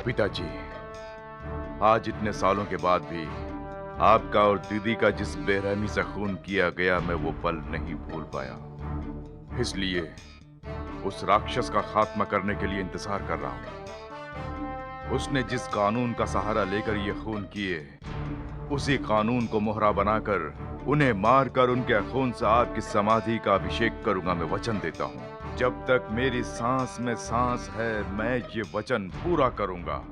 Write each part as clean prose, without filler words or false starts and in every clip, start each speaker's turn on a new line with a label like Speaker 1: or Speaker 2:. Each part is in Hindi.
Speaker 1: पिताजी, आज इतने सालों के बाद भी आपका और दीदी का जिस बेरहमी से खून किया गया, मैं वो पल नहीं भूल पाया। इसलिए उस राक्षस का खात्मा करने के लिए इंतजार कर रहा हूं। उसने जिस कानून का सहारा लेकर ये खून किए, उसी कानून को मोहरा बनाकर उन्हें मारकर उनके खून से आपकी समाधि का अभिषेक करूंगा। मैं वचन देता हूं, जब तक मेरी सांस में सांस है, मैं ये वचन पूरा करूंगा।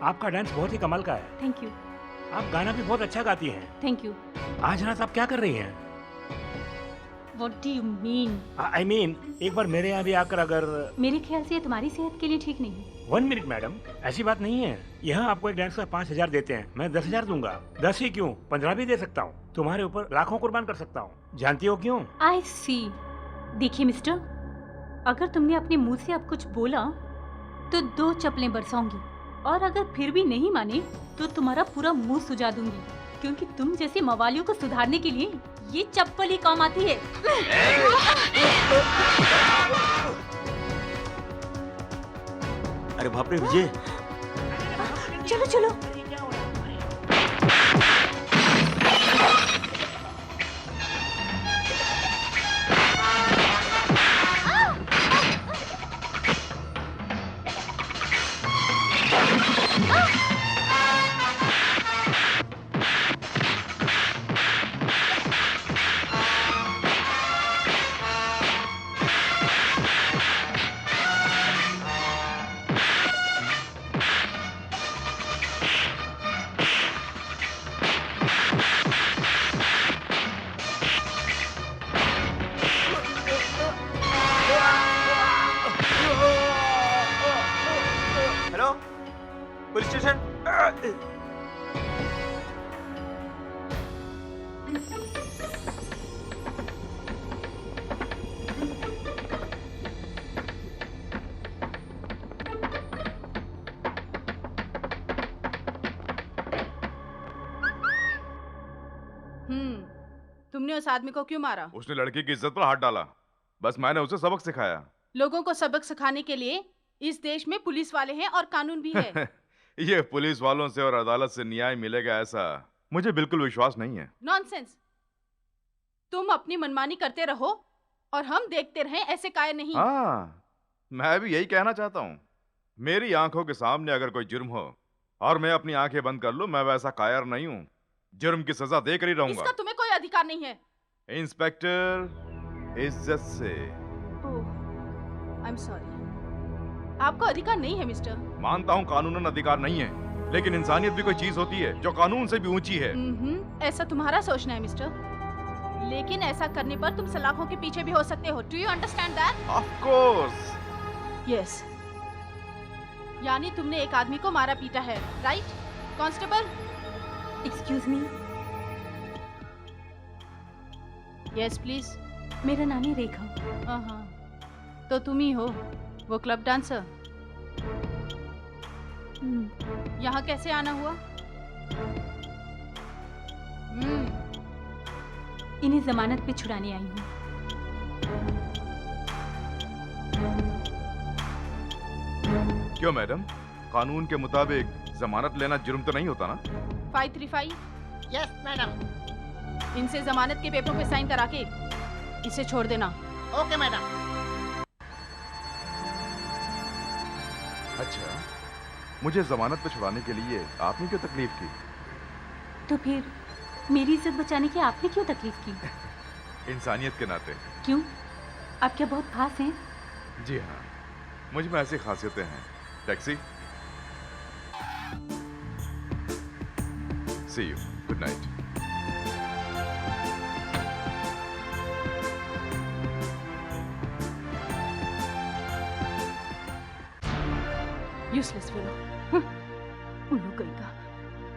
Speaker 2: आपका डांस बहुत ही कमाल का है।
Speaker 3: Thank you.
Speaker 2: आप गाना भी बहुत अच्छा गाती हैं।
Speaker 3: Thank you.
Speaker 2: आज रात आप क्या कर रही हैं?
Speaker 3: What do you mean?
Speaker 2: I mean एक बार मेरे यहाँ भी आकर अगर।
Speaker 3: मेरे ख्याल से ये तुम्हारी सेहत के लिए ठीक नहीं है।
Speaker 2: 1 मिनट मैडम, ऐसी बात नहीं है। यहाँ आपको एक डांस का 5,000 देते हैं, मैं 10,000 दूंगा। 10 ही क्यों, 15 भी दे सकता हूँ। तुम्हारे ऊपर लाखों कुर्बान कर सकता हूँ। जानती हो क्यों?
Speaker 3: आई सी। देखिए मिस्टर, अगर तुमने अपने मुंह से अब कुछ बोला तो 2 चप्पलें बरसाऊंगी, और अगर फिर भी नहीं माने तो तुम्हारा पूरा मुंह सुजा दूंगी, क्योंकि तुम जैसे मवालियों को सुधारने के लिए ये चप्पल ही काम आती है।
Speaker 2: अरे बाप रे विजय!
Speaker 3: चलो चलो।
Speaker 4: Police station.
Speaker 5: तुमने उस आदमी को क्यों मारा?
Speaker 1: उसने लड़की की इज्जत पर हाथ डाला, बस मैंने उसे सबक सिखाया।
Speaker 5: लोगों को सबक सिखाने के लिए इस देश में पुलिस वाले हैं और कानून भी है।
Speaker 1: ये पुलिस वालों से और अदालत से न्याय मिलेगा ऐसा मुझे बिल्कुल विश्वास नहीं है।
Speaker 5: नॉनसेंस। तुम अपनी मनमानी करते रहो और हम देखते रहें, ऐसे कायर नहीं।
Speaker 1: हाँ, मैं भी यही कहना चाहता हूँ। मेरी आंखों के सामने अगर कोई जुर्म हो और मैं अपनी आंखें बंद कर लूं, मैं वैसा कायर नहीं हूँ। जुर्म की सजा देकर ही रहूंगा।
Speaker 5: इसका तुम्हें कोई अधिकार नहीं है।
Speaker 1: इंस्पेक्टर, इज्जत से।
Speaker 5: आई एम सॉरी, आपको अधिकार नहीं है मिस्टर।
Speaker 1: मानता हूँ कानूनन अधिकार नहीं है, लेकिन इंसानियत भी कोई चीज होती है जो कानून से भी ऊंची है।
Speaker 5: ऐसा तुम्हारा सोचना है मिस्टर, लेकिन ऐसा करने पर तुम सलाखों के पीछे भी हो सकते हो। Do you understand that?
Speaker 1: Of course.
Speaker 5: Yes. यानी तुमने एक आदमी को मारा पीटा है, right? Constable.
Speaker 3: Excuse me.
Speaker 5: Yes please.
Speaker 3: मेरा नाम है रेखा।
Speaker 5: हाँ, तो तुम ही हो वो क्लब डांसर? यहाँ कैसे आना हुआ?
Speaker 3: इन्हें जमानत पे छुड़ाने आई हूँ।
Speaker 1: क्यों मैडम, कानून के मुताबिक जमानत लेना जुर्म तो नहीं होता ना?
Speaker 5: 535।
Speaker 4: Yes madam.
Speaker 5: इनसे जमानत के पेपरों पे साइन करा के इसे छोड़ देना।
Speaker 4: Okay madam.
Speaker 1: अच्छा, मुझे जमानत पे छुड़ाने के लिए आपने क्यों तकलीफ की?
Speaker 3: तो फिर मेरी इज्जत बचाने की आपने क्यों तकलीफ की?
Speaker 1: इंसानियत के नाते।
Speaker 3: क्यों, आप क्या बहुत खास हैं?
Speaker 1: जी हाँ, मुझ में ऐसी खासियतें हैं। Taxi. See you, good night.
Speaker 5: Useless fellow, उल्लू कहीं का।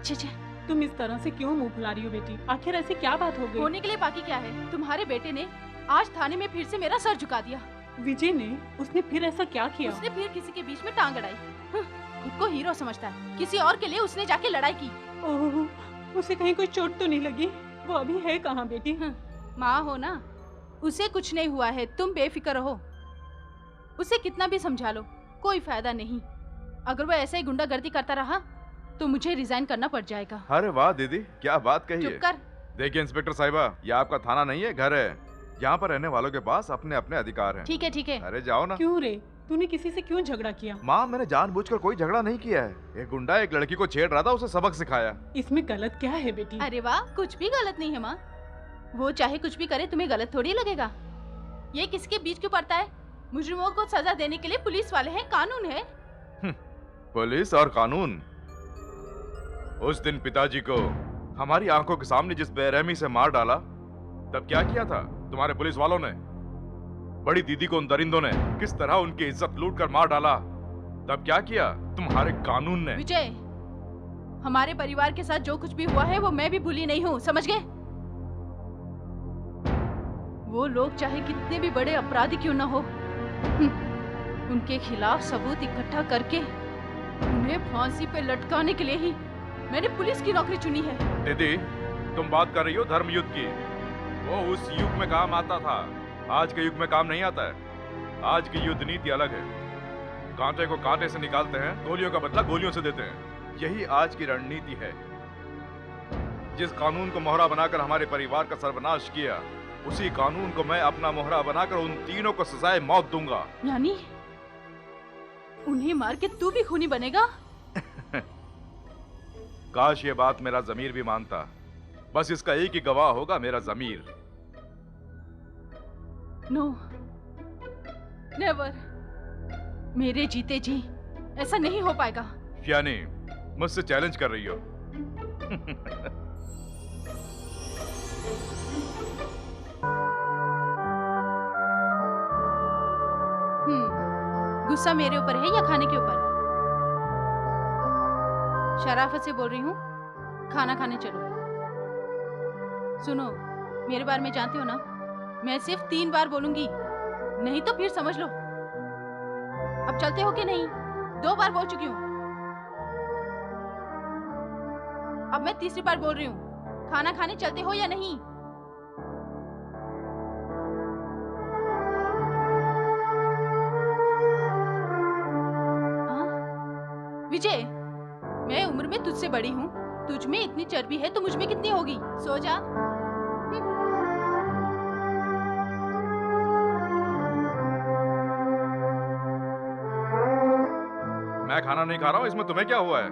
Speaker 5: छे छे।
Speaker 6: तुम इस तरह से क्यों मुंह फुला रही हो बेटी? आखिर ऐसी क्या बात हो गई?
Speaker 5: होने के लिए बाकी क्या है? तुम्हारे बेटे ने आज थाने में फिर से मेरा सर झुका दिया।
Speaker 6: विजय ने? उसने फिर ऐसा क्या किया?
Speaker 5: उसने फिर किसी के बीच में टांग अड़ाई। खुद को हीरो समझता है, किसी और के लिए उसने जाके लड़ाई की।
Speaker 6: ओह, उसे कहीं कोई चोट तो नहीं लगी? वो अभी है कहाँ बेटी?
Speaker 5: माँ हो ना, उसे कुछ नहीं हुआ है, तुम बेफिक्र रहो। उसे कितना भी समझा लो, कोई फायदा नहीं। अगर वो ऐसे ही गुंडागर्दी करता रहा तो मुझे रिजाइन करना पड़ जाएगा।
Speaker 1: अरे वाह दीदी, क्या बात कही
Speaker 5: चुप
Speaker 1: है।
Speaker 5: कर।
Speaker 1: देखिए इंस्पेक्टर साहिबा, ये आपका थाना नहीं है, घर है। यहाँ पर रहने वालों के पास अपने अपने अधिकार हैं।
Speaker 5: ठीक है ठीक है।
Speaker 1: अरे जाओ ना।
Speaker 6: क्यों रे? तूने किसी से क्यों झगड़ा किया?
Speaker 1: माँ, मैंने जानबूझकर कोई झगड़ा नहीं किया है। एक गुंडा एक लड़की को छेड़ रहा था, उसे सबक सिखाया।
Speaker 6: इसमें गलत क्या है बेटी?
Speaker 5: अरे वाह, कुछ भी गलत नहीं है माँ। वो चाहे कुछ भी करे, तुम्हें गलत थोड़ी लगेगा। ये किसके बीच क्यों पड़ता है? मुजरिमों को सजा देने के लिए पुलिस वाले हैं, कानून है।
Speaker 1: पुलिस और कानून। उस दिन पिताजी को हमारी आंखों के सामने जिस बेरहमी से मार डाला, तब क्या किया था तुम्हारे पुलिस वालों ने? बड़ी दीदी को उन दरिंदों ने किस तरह उनकी इज्जत लूट कर मार डाला, तब क्या किया तुम्हारे कानून ने?
Speaker 5: विजय, हमारे परिवार के साथ जो कुछ भी हुआ है वो मैं भी भूली नहीं हूँ, समझ गए? वो लोग चाहे कितने भी बड़े अपराधी क्यों न हो, उनके खिलाफ सबूत इकट्ठा करके उन्हें फांसी पे लटकाने के लिए ही मैंने पुलिस की नौकरी चुनी है।
Speaker 1: दीदी, तुम बात कर रही हो धर्म युद्ध की। वो उस युग में काम आता था, आज के युग में काम नहीं आता है। आज की युद्ध नीति अलग है। कांटे को कांटे से निकालते हैं, गोलियों का बदला गोलियों से देते हैं। यही आज की रणनीति है। जिस कानून को मोहरा बनाकर हमारे परिवार का सर्वनाश किया, उसी कानून को मैं अपना मोहरा बनाकर उन तीनों को सजाए मौत दूंगा।
Speaker 5: यानी उन्हें मार के तू भी खूनी बनेगा?
Speaker 1: काश ये बात मेरा जमीर भी मानता। बस इसका एक ही गवाह होगा, मेरा जमीर।
Speaker 5: No, never. मेरे जीते जी ऐसा नहीं हो पाएगा।
Speaker 1: यानी मुझसे चैलेंज कर रही हो?
Speaker 5: गुस्सा मेरे ऊपर है या खाने के ऊपर? शराफत से बोल रही हूँ, खाना खाने चलो। सुनो, मेरे बारे में जानते हो ना, मैं सिर्फ 3 बार बोलूंगी, नहीं तो फिर समझ लो। अब चलते हो कि नहीं? 2 बार बोल चुकी हूँ, अब मैं तीसरी बार बोल रही हूँ। खाना खाने चलते हो या नहीं? विजय, मैं उम्र में तुझसे बड़ी हूँ, तुझ में इतनी चर्बी है तो मुझ में कितनी होगी? सो जा।
Speaker 1: मैं खाना नहीं खा रहा हूँ, इसमें तुम्हें क्या हुआ है?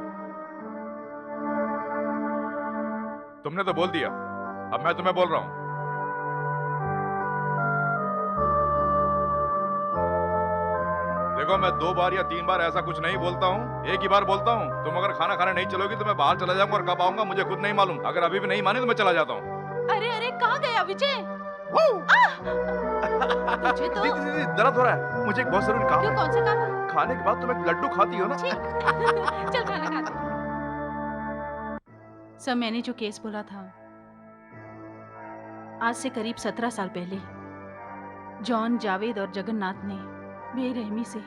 Speaker 1: तुमने तो बोल दिया, अब मैं तुम्हें बोल रहा हूँ। देखो, मैं 2 बार या 3 बार ऐसा कुछ नहीं बोलता हूँ, एक ही बार बोलता हूँ। तुम अगर खाना खाने नहीं चलोगी तो मैं बाहर चला जाऊंगा, और कब आऊंगा मुझे खुद नहीं मालूम। अगर अभी भी नहीं माने तो मैं चला जाता हूँ।
Speaker 5: अरे अरे, कहाँ गया विजय? तुझे तो
Speaker 1: दीदी, दर्द हो रहा है, मुझे एक बहुत जरूरी काम
Speaker 5: क्यों?
Speaker 1: है।
Speaker 5: कौन सा काम है?
Speaker 1: खाने के बाद तुम एक लड्डू खाती हो ना?
Speaker 5: चल खाना खाते। सब मैंने जो केस बोला था, आज से करीब 17 साल पहले जॉन, जावेद और जगन्नाथ ने बेरहमी से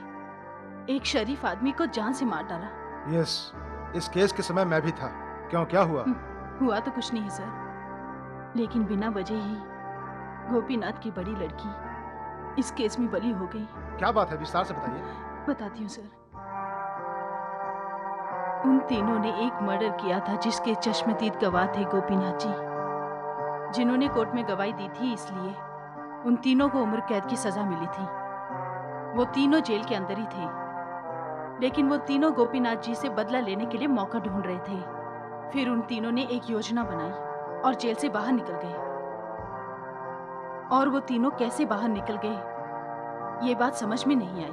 Speaker 5: एक शरीफ आदमी को जान से मार डाला।
Speaker 7: यस, इस केस के समय मैं भी था। क्यों, क्या हुआ?
Speaker 5: हुआ तो कुछ नहीं सर, लेकिन बिना वजह ही गोपीनाथ की बड़ी लड़की इस केस में बली हो गई।
Speaker 7: क्या बात है, विस्तार से बताइए।
Speaker 5: बताती हूँ सर। उन तीनों ने एक मर्डर किया था जिसके चश्मदीद गवाह थे गोपीनाथ जी, जिन्होंने कोर्ट में गवाही दी थी। इसलिए उन तीनों को उम्र कैद की सजा मिली थी। वो तीनों जेल के अंदर ही थे, लेकिन वो तीनों गोपीनाथ जी से बदला लेने के लिए मौका ढूंढ रहे थे। फिर उन तीनों ने एक योजना बनाई और जेल से बाहर निकल गए। और वो तीनों कैसे बाहर निकल गए, ये बात समझ में नहीं आई।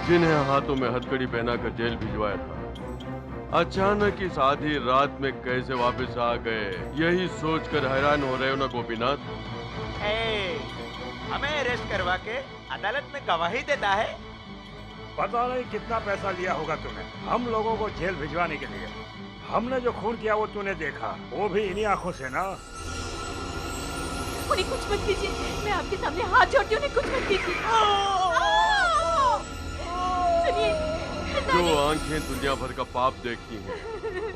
Speaker 8: जिन्हें हाथों में हथकड़ी पहनाकर जेल भिजवाया था, अचानक इस आधी रात में कैसे वापस आ गए, यही सोचकर हैरान हो रहे हो ना गोपीनाथ?
Speaker 9: हमें अरेस्ट करवा के अदालत में गवाही देता है।
Speaker 2: पता नहीं कितना पैसा लिया होगा तूने हम लोगों को जेल भिजवाने के लिए। हमने जो खून किया वो तूने देखा, वो भी इन्हीं आंखों से ना।
Speaker 3: उन्हें कुछ मत कीजिए, मैं आपके सामने हाथ जोड़ती हूँ, उन्हें कुछ मत कीजिए। सुनिए,
Speaker 8: जो आंखें दुनिया भर का पाप देखती हैं,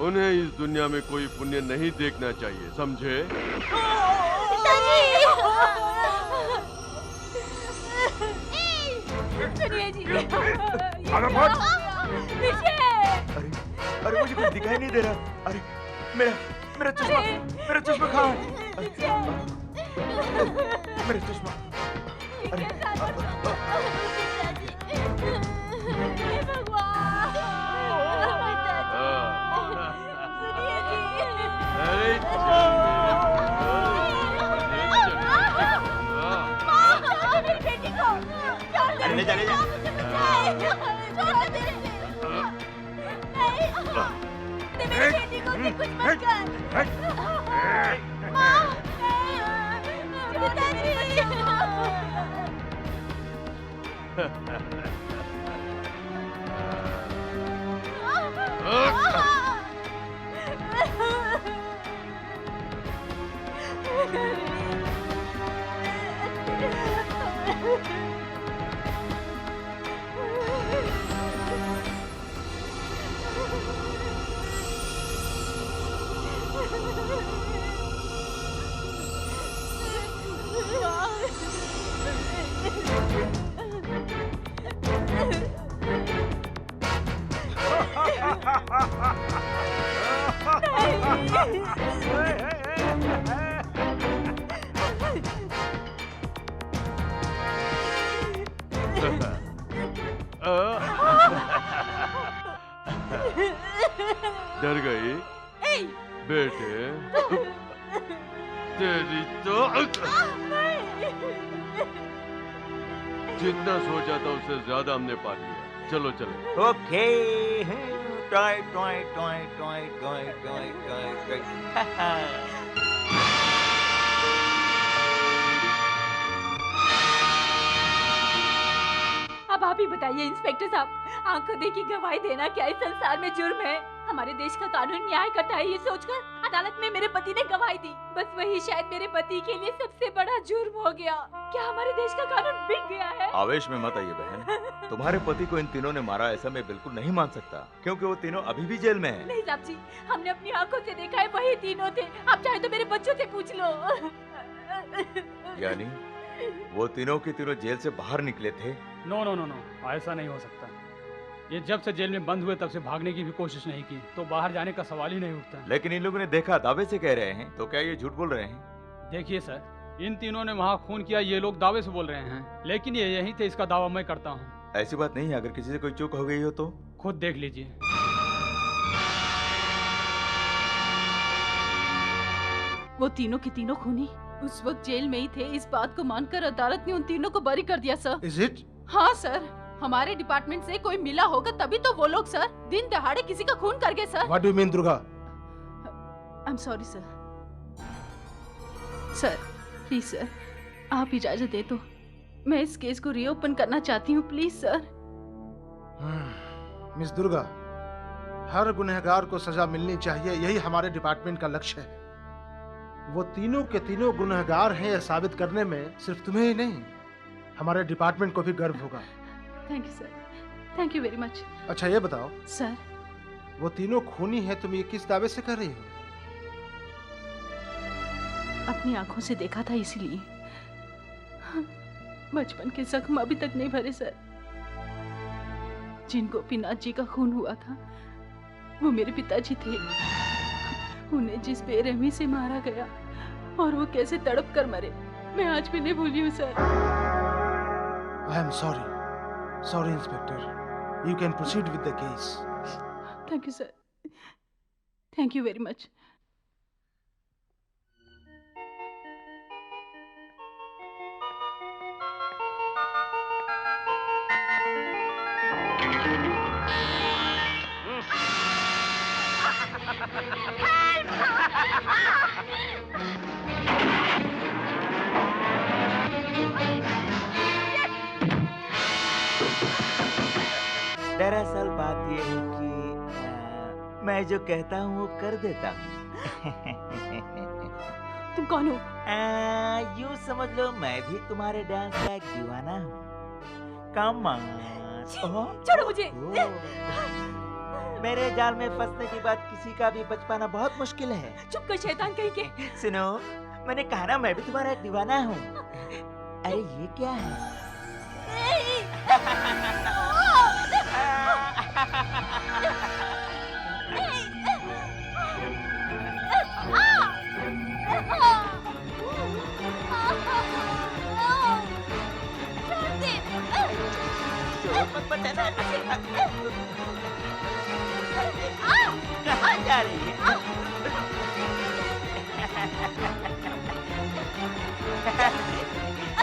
Speaker 8: उन्हें इस दुनिया में कोई पुण्य नहीं देखना चाहिए, समझे?
Speaker 3: सुनिए जी।
Speaker 9: अरे मुझे कुछ दिखाई नहीं दे रहा। अरे मेरा चश्मा कहाँ है? मेरा चश्मा। अरे ले जा ले जा।
Speaker 8: डर गई बेटे? तेरी तो जितना सोचा था उससे ज्यादा हमने पा लिया। चलो चलो।
Speaker 9: Okay. Toy toy toy toy toy toy toy toy.
Speaker 3: अब आप ही बताइए इंस्पेक्टर साहब, आंखों देखी गवाही देना क्या इस संसार में जुर्म है? हमारे देश का कानून न्याय करता है ये सोचकर अदालत में मेरे पति ने गवाही दी। बस वही शायद मेरे पति के लिए सबसे बड़ा जुर्म हो गया। क्या हमारे देश का कानून बिक गया है?
Speaker 1: आवेश में मत आइए बहन। तुम्हारे पति को इन तीनों ने मारा ऐसा मैं बिल्कुल नहीं मान सकता, क्योंकि वो तीनों अभी भी जेल में हैं।
Speaker 3: नहीं साहब जी, हमने अपनी आंखों से देखा है, वही तीनों थे। आप चाहे तो मेरे बच्चों से पूछ लो।
Speaker 1: यानी वो तीनों के तीनों जेल से बाहर निकले थे?
Speaker 10: नो नो नो नो, ऐसा नहीं हो सकता। ये जब से जेल में बंद हुए तब से भागने की भी कोशिश नहीं की, तो बाहर जाने का सवाल ही नहीं उठता।
Speaker 1: लेकिन इन लोगों ने देखा, दावे से कह रहे हैं, तो क्या ये झूठ बोल रहे हैं?
Speaker 10: देखिए सर, इन तीनों ने वहाँ खून किया, ये लोग दावे से बोल रहे हैं, लेकिन ये यहीं थे, इसका दावा मैं करता हूँ।
Speaker 1: ऐसी बात नहीं है, अगर किसी से कोई चूक हो गई हो तो
Speaker 10: खुद देख लीजिए।
Speaker 5: वो तीनों के तीनों खूनी उस वक्त जेल में ही थे। इस बात को मानकर अदालत ने उन तीनों को बरी कर दिया सर।
Speaker 7: Is it?
Speaker 5: हाँ सर, हमारे डिपार्टमेंट से कोई मिला होगा तभी तो वो लोग सर दिन दहाड़े किसी का खून कर गए sir.
Speaker 7: What do you mean Durga?
Speaker 5: I am sorry sir. Sir please sir, आप इजाजत दे तो मैं इस केस को रीओपन करना चाहती हूँ, प्लीज सर।
Speaker 7: मिस दुर्गा, हर गुनहगार को सजा मिलनी चाहिए, यही हमारे डिपार्टमेंट का लक्ष्य है। वो तीनों के तीनों गुनहगार हैं यह साबित करने में सिर्फ तुम्हें ही नहीं, हमारे डिपार्टमेंट को भी गर्व होगा।
Speaker 5: Thank you sir, thank you very much.
Speaker 7: अच्छा ये बताओ
Speaker 5: सर,
Speaker 7: वो तीनों खूनी हैं, तुम ये किस दावे से कर रही हो?
Speaker 5: अपनी आंखों से देखा था इसीलिए। बचपन के जख्म अभी तक नहीं भरे सर। जिन गोपीनाथ जी का खून हुआ था वो मेरे पिताजी थे। उन्हें जिस बेरहमी से मारा गया और वो कैसे तड़प कर मरे, मैं आज भी नहीं भूली हूँ sir.
Speaker 7: I am sorry inspector, you can proceed with the case.
Speaker 5: Thank you sir, thank you very much.
Speaker 11: दरअसल बात ये है कि मैं जो कहता हूँ वो कर देता हूँ।
Speaker 3: तुम कौन हो?
Speaker 11: यूँ समझ लो मैं भी तुम्हारे डांस का एक दीवाना हूँ। कम
Speaker 3: छोड़ो मुझे।
Speaker 11: मेरे जाल में फंसने के बाद किसी का भी बच पाना बहुत मुश्किल है।
Speaker 3: चुप कर शैतान कहीं के।
Speaker 11: सुनो, मैंने कहा ना मैं भी तुम्हारा एक दीवाना हूँ। अरे ये क्या है? कहाँ जा रही है?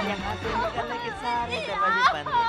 Speaker 11: यहाँ से निकलने के सारे दरवाजे बंद हैं।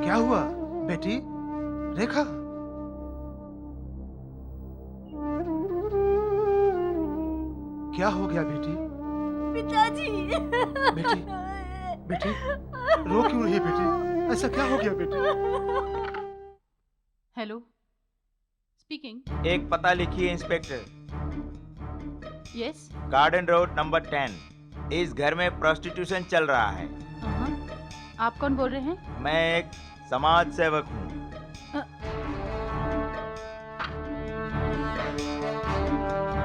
Speaker 7: क्या हुआ बेटी? रेखा, क्या हो गया बेटी?
Speaker 3: पिताजी।
Speaker 7: बेटी, बेटी, रो क्यों रही है बेटी? ऐसा क्या हो गया बेटी?
Speaker 5: Hello, speaking.
Speaker 11: एक पता लिखिए inspector.
Speaker 5: Yes.
Speaker 11: Garden road number 10। इस घर में प्रोस्टिट्यूशन चल रहा है।
Speaker 5: आप कौन बोल रहे हैं?
Speaker 11: मैं एक समाज सेवक हूँ।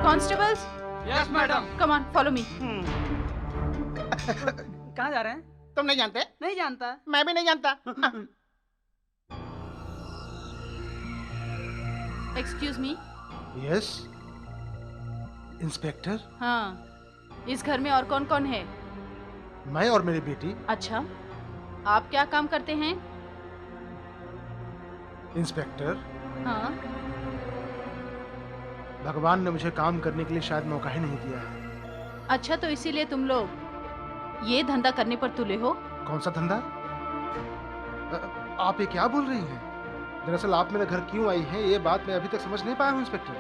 Speaker 5: Constables.
Speaker 10: Yes madam.
Speaker 5: Come on, follow me.
Speaker 4: कहाँ जा रहे हैं? तुम नहीं जानते? नहीं जानता। मैं भी नहीं जानता।
Speaker 5: Excuse me.
Speaker 7: Yes inspector.
Speaker 5: हाँ, इस घर में और कौन कौन है?
Speaker 7: मैं और मेरी बेटी।
Speaker 5: अच्छा, आप क्या काम करते हैं?
Speaker 7: इंस्पेक्टर,
Speaker 5: हाँ।
Speaker 7: भगवान ने मुझे काम करने के लिए शायद मौका ही नहीं दिया है।
Speaker 5: अच्छा, तो इसीलिए तुम लोग ये धंधा करने पर तुले हो?
Speaker 7: कौन सा धंधा? आप ये क्या बोल रही हैं? दरअसल आप मेरे घर क्यों आई हैं ये बात मैं अभी तक समझ नहीं पाया हूँ इंस्पेक्टर।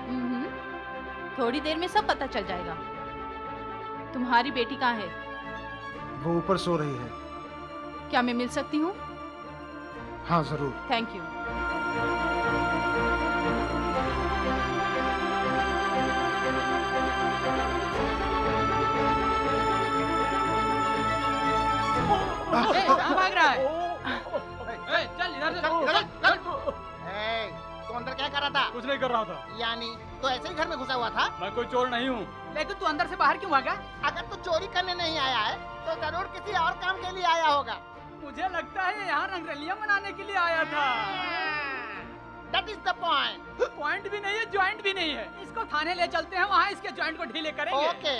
Speaker 5: थोड़ी देर में सब पता चल जाएगा। तुम्हारी बेटी कहाँ है?
Speaker 7: वो ऊपर सो रही है।
Speaker 5: क्या मैं मिल सकती हूँ?
Speaker 7: हाँ जरूर।
Speaker 5: Thank you.
Speaker 4: कहाँ भाग रहा है?
Speaker 10: चल इधर से।
Speaker 4: तू अंदर क्या कर रहा था?
Speaker 10: कुछ नहीं कर रहा था।
Speaker 4: यानी तो ऐसे ही घर में घुसा हुआ था?
Speaker 10: मैं कोई चोर नहीं हूँ।
Speaker 4: लेकिन तू अंदर से बाहर क्यों भागा? अगर तू चोरी करने नहीं आया है तो जरूर किसी और काम के लिए आया होगा।
Speaker 10: मुझे लगता है यहाँ रंगरलियां मनाने के लिए आया था।
Speaker 4: That is the point.
Speaker 10: Point भी नहीं है, जॉइंट भी नहीं है। इसको थाने ले चलते हैं, वहाँ इसके जॉइंट को ढीले करेंगे।
Speaker 4: ओके।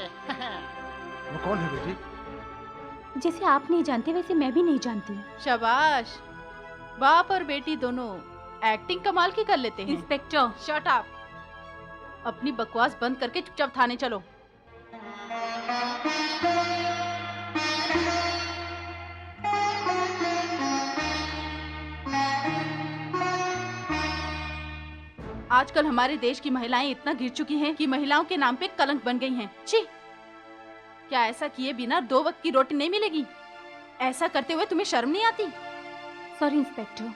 Speaker 7: वो कौन है बेटी?
Speaker 3: जैसे आप नहीं जानते वैसे मैं भी नहीं जानती।
Speaker 5: शाबाश, बाप और बेटी दोनों एक्टिंग कमाल की कर लेते हैं।
Speaker 3: Inspector,
Speaker 5: shut up. अपनी बकवास बंद करके चुपचाप थाने चलो। आजकल हमारे देश की महिलाएं इतना गिर चुकी हैं कि महिलाओं के नाम पे कलंक बन गई हैं। छी! क्या ऐसा किए बिना 2 वक्त की रोटी नहीं मिलेगी? ऐसा करते हुए तुम्हें शर्म नहीं आती?
Speaker 3: सॉरी इंस्पेक्टर,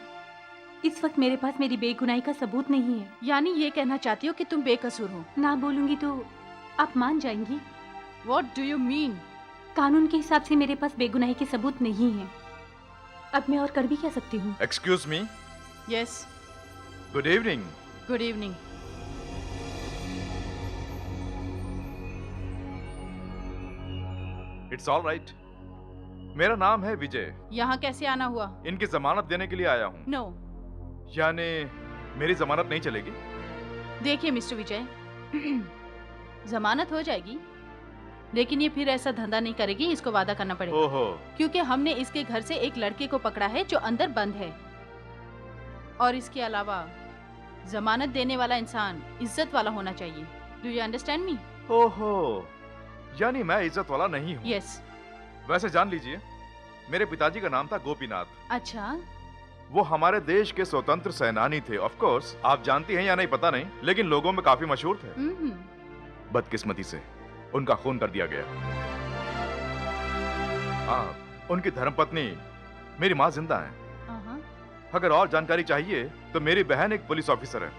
Speaker 3: इस वक्त मेरे पास मेरी बेगुनाही का सबूत नहीं है।
Speaker 5: यानी ये कहना चाहती हो कि तुम बेकसूर हो?
Speaker 3: ना बोलूंगी तो आप मान जाएंगी।
Speaker 5: What do you mean?
Speaker 3: कानून के हिसाब से मेरे पास बेगुनाही के सबूत नहीं है। अब मैं और कर भी क्या सकती हूँ?
Speaker 1: Excuse me.
Speaker 5: Yes.
Speaker 1: Good evening.
Speaker 5: Good evening.
Speaker 1: It's all right. मेरा नाम है विजय।
Speaker 5: यहाँ कैसे आना हुआ?
Speaker 1: इनकी जमानत देने के लिए आया हूँ।
Speaker 5: No.
Speaker 1: यानी मेरी जमानत नहीं चलेगी?
Speaker 5: देखिए मिस्टर विजय, जमानत हो जाएगी, लेकिन ये फिर ऐसा धंधा नहीं करेगी, इसको वादा करना पड़ेगा।
Speaker 1: ओहो,
Speaker 5: क्योंकि हमने इसके घर से एक लड़के को पकड़ा है जो अंदर बंद है, और इसके अलावा जमानत देने वाला इंसान इज्जत वाला होना चाहिए। Do you understand me?
Speaker 1: ओहो, यानी मैं इज्जत वाला नहीं हूँ।
Speaker 5: यस।
Speaker 1: वैसे जान लीजिए, मेरे पिताजी का नाम था गोपीनाथ।
Speaker 5: अच्छा,
Speaker 1: वो हमारे देश के स्वतंत्र सेनानी थे। ऑफ कोर्स आप जानती हैं या नहीं पता नहीं, लेकिन लोगों में काफी मशहूर थे। बदकिस्मती से उनका खून कर दिया गया। हाँ, उनकी धर्मपत्नी मेरी माँ जिंदा है। अगर और जानकारी चाहिए तो मेरी बहन एक पुलिस ऑफिसर है,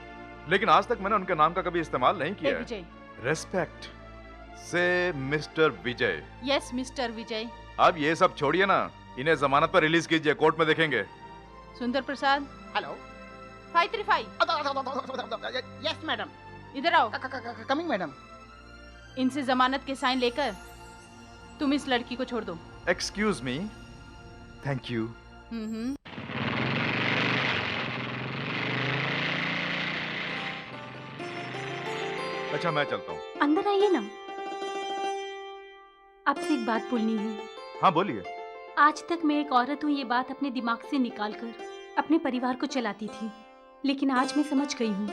Speaker 1: लेकिन आज तक मैंने उनके नाम का कभी इस्तेमाल नहीं किया है। रेस्पेक्ट से मिस्टर विजय।
Speaker 5: यस मिस्टर विजय।
Speaker 1: अब ये सब छोड़िए ना, इन्हें जमानत पर रिलीज कीजिए, कोर्ट में देखेंगे।
Speaker 5: सुंदर प्रसाद।
Speaker 4: हेलो।
Speaker 5: 535।
Speaker 4: Yes madam.
Speaker 5: इधर आओ।
Speaker 4: Coming madam.
Speaker 5: इनसे जमानत के साइन लेकर तुम इस लड़की को छोड़ दो।
Speaker 1: Excuse me. Thank you. अच्छा मैं चलता हूँ।
Speaker 3: अंदर आइए ना, आपसे एक बात बोलनी है।
Speaker 1: हाँ बोलिए।
Speaker 3: आज तक मैं एक औरत हूँ ये बात अपने दिमाग से निकालकर अपने परिवार को चलाती थी, लेकिन आज मैं समझ गई हूँ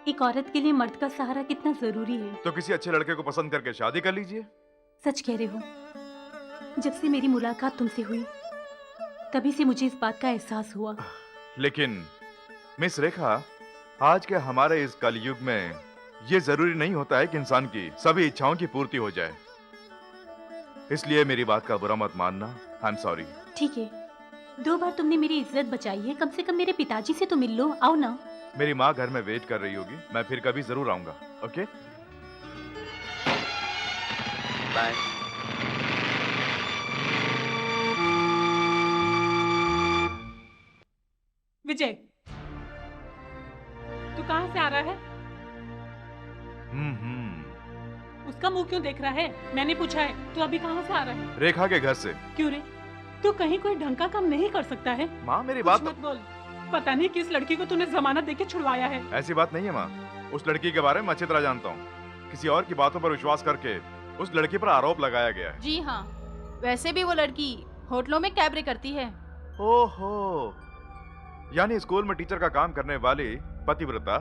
Speaker 3: एक औरत के लिए मर्द का सहारा कितना जरूरी है।
Speaker 1: तो किसी अच्छे लड़के को पसंद करके शादी कर लीजिए।
Speaker 3: सच कह रहे हो, जब से मेरी मुलाकात तुमसे हुई तभी से मुझे इस बात का एहसास हुआ।
Speaker 1: लेकिन मिस रेखा, आज के हमारे इस कलयुग में ये जरूरी नहीं होता है कि इंसान की सभी इच्छाओं की पूर्ति हो जाए, इसलिए मेरी बात का बुरा मत मानना। I am sorry.
Speaker 3: ठीक है, 2 बार तुमने मेरी इज्जत बचाई है, कम से कम मेरे पिताजी से तो मिल लो। आओ ना।
Speaker 1: मेरी माँ घर में वेट कर रही होगी, मैं फिर कभी जरूर आऊंगा। Okay
Speaker 11: bye.
Speaker 6: विजय, तू कहाँ से आ रहा है? उसका मुंह क्यों देख रहा है? मैंने पूछा है, तू अभी कहाँ से आ रहा है?
Speaker 1: रेखा के घर से।
Speaker 6: क्यों रे? तू कहीं कोई ढंग का काम नहीं कर सकता है?
Speaker 1: माँ मेरी
Speaker 6: कुछ
Speaker 1: बात
Speaker 6: मत बोल। पता नहीं किस लड़की को तूने जमानत देके छुड़वाया है।
Speaker 1: ऐसी बात नहीं है माँ, उस लड़की के बारे में अच्छी तरह जानता हूँ। किसी और की बातों पर विश्वास करके उस लड़की पर आरोप लगाया गया है।
Speaker 5: जी हाँ, वैसे भी वो लड़की होटलों में कैबरे करती है।
Speaker 1: ओहो, यानी स्कूल में टीचर का काम करने वाली पतिव्रता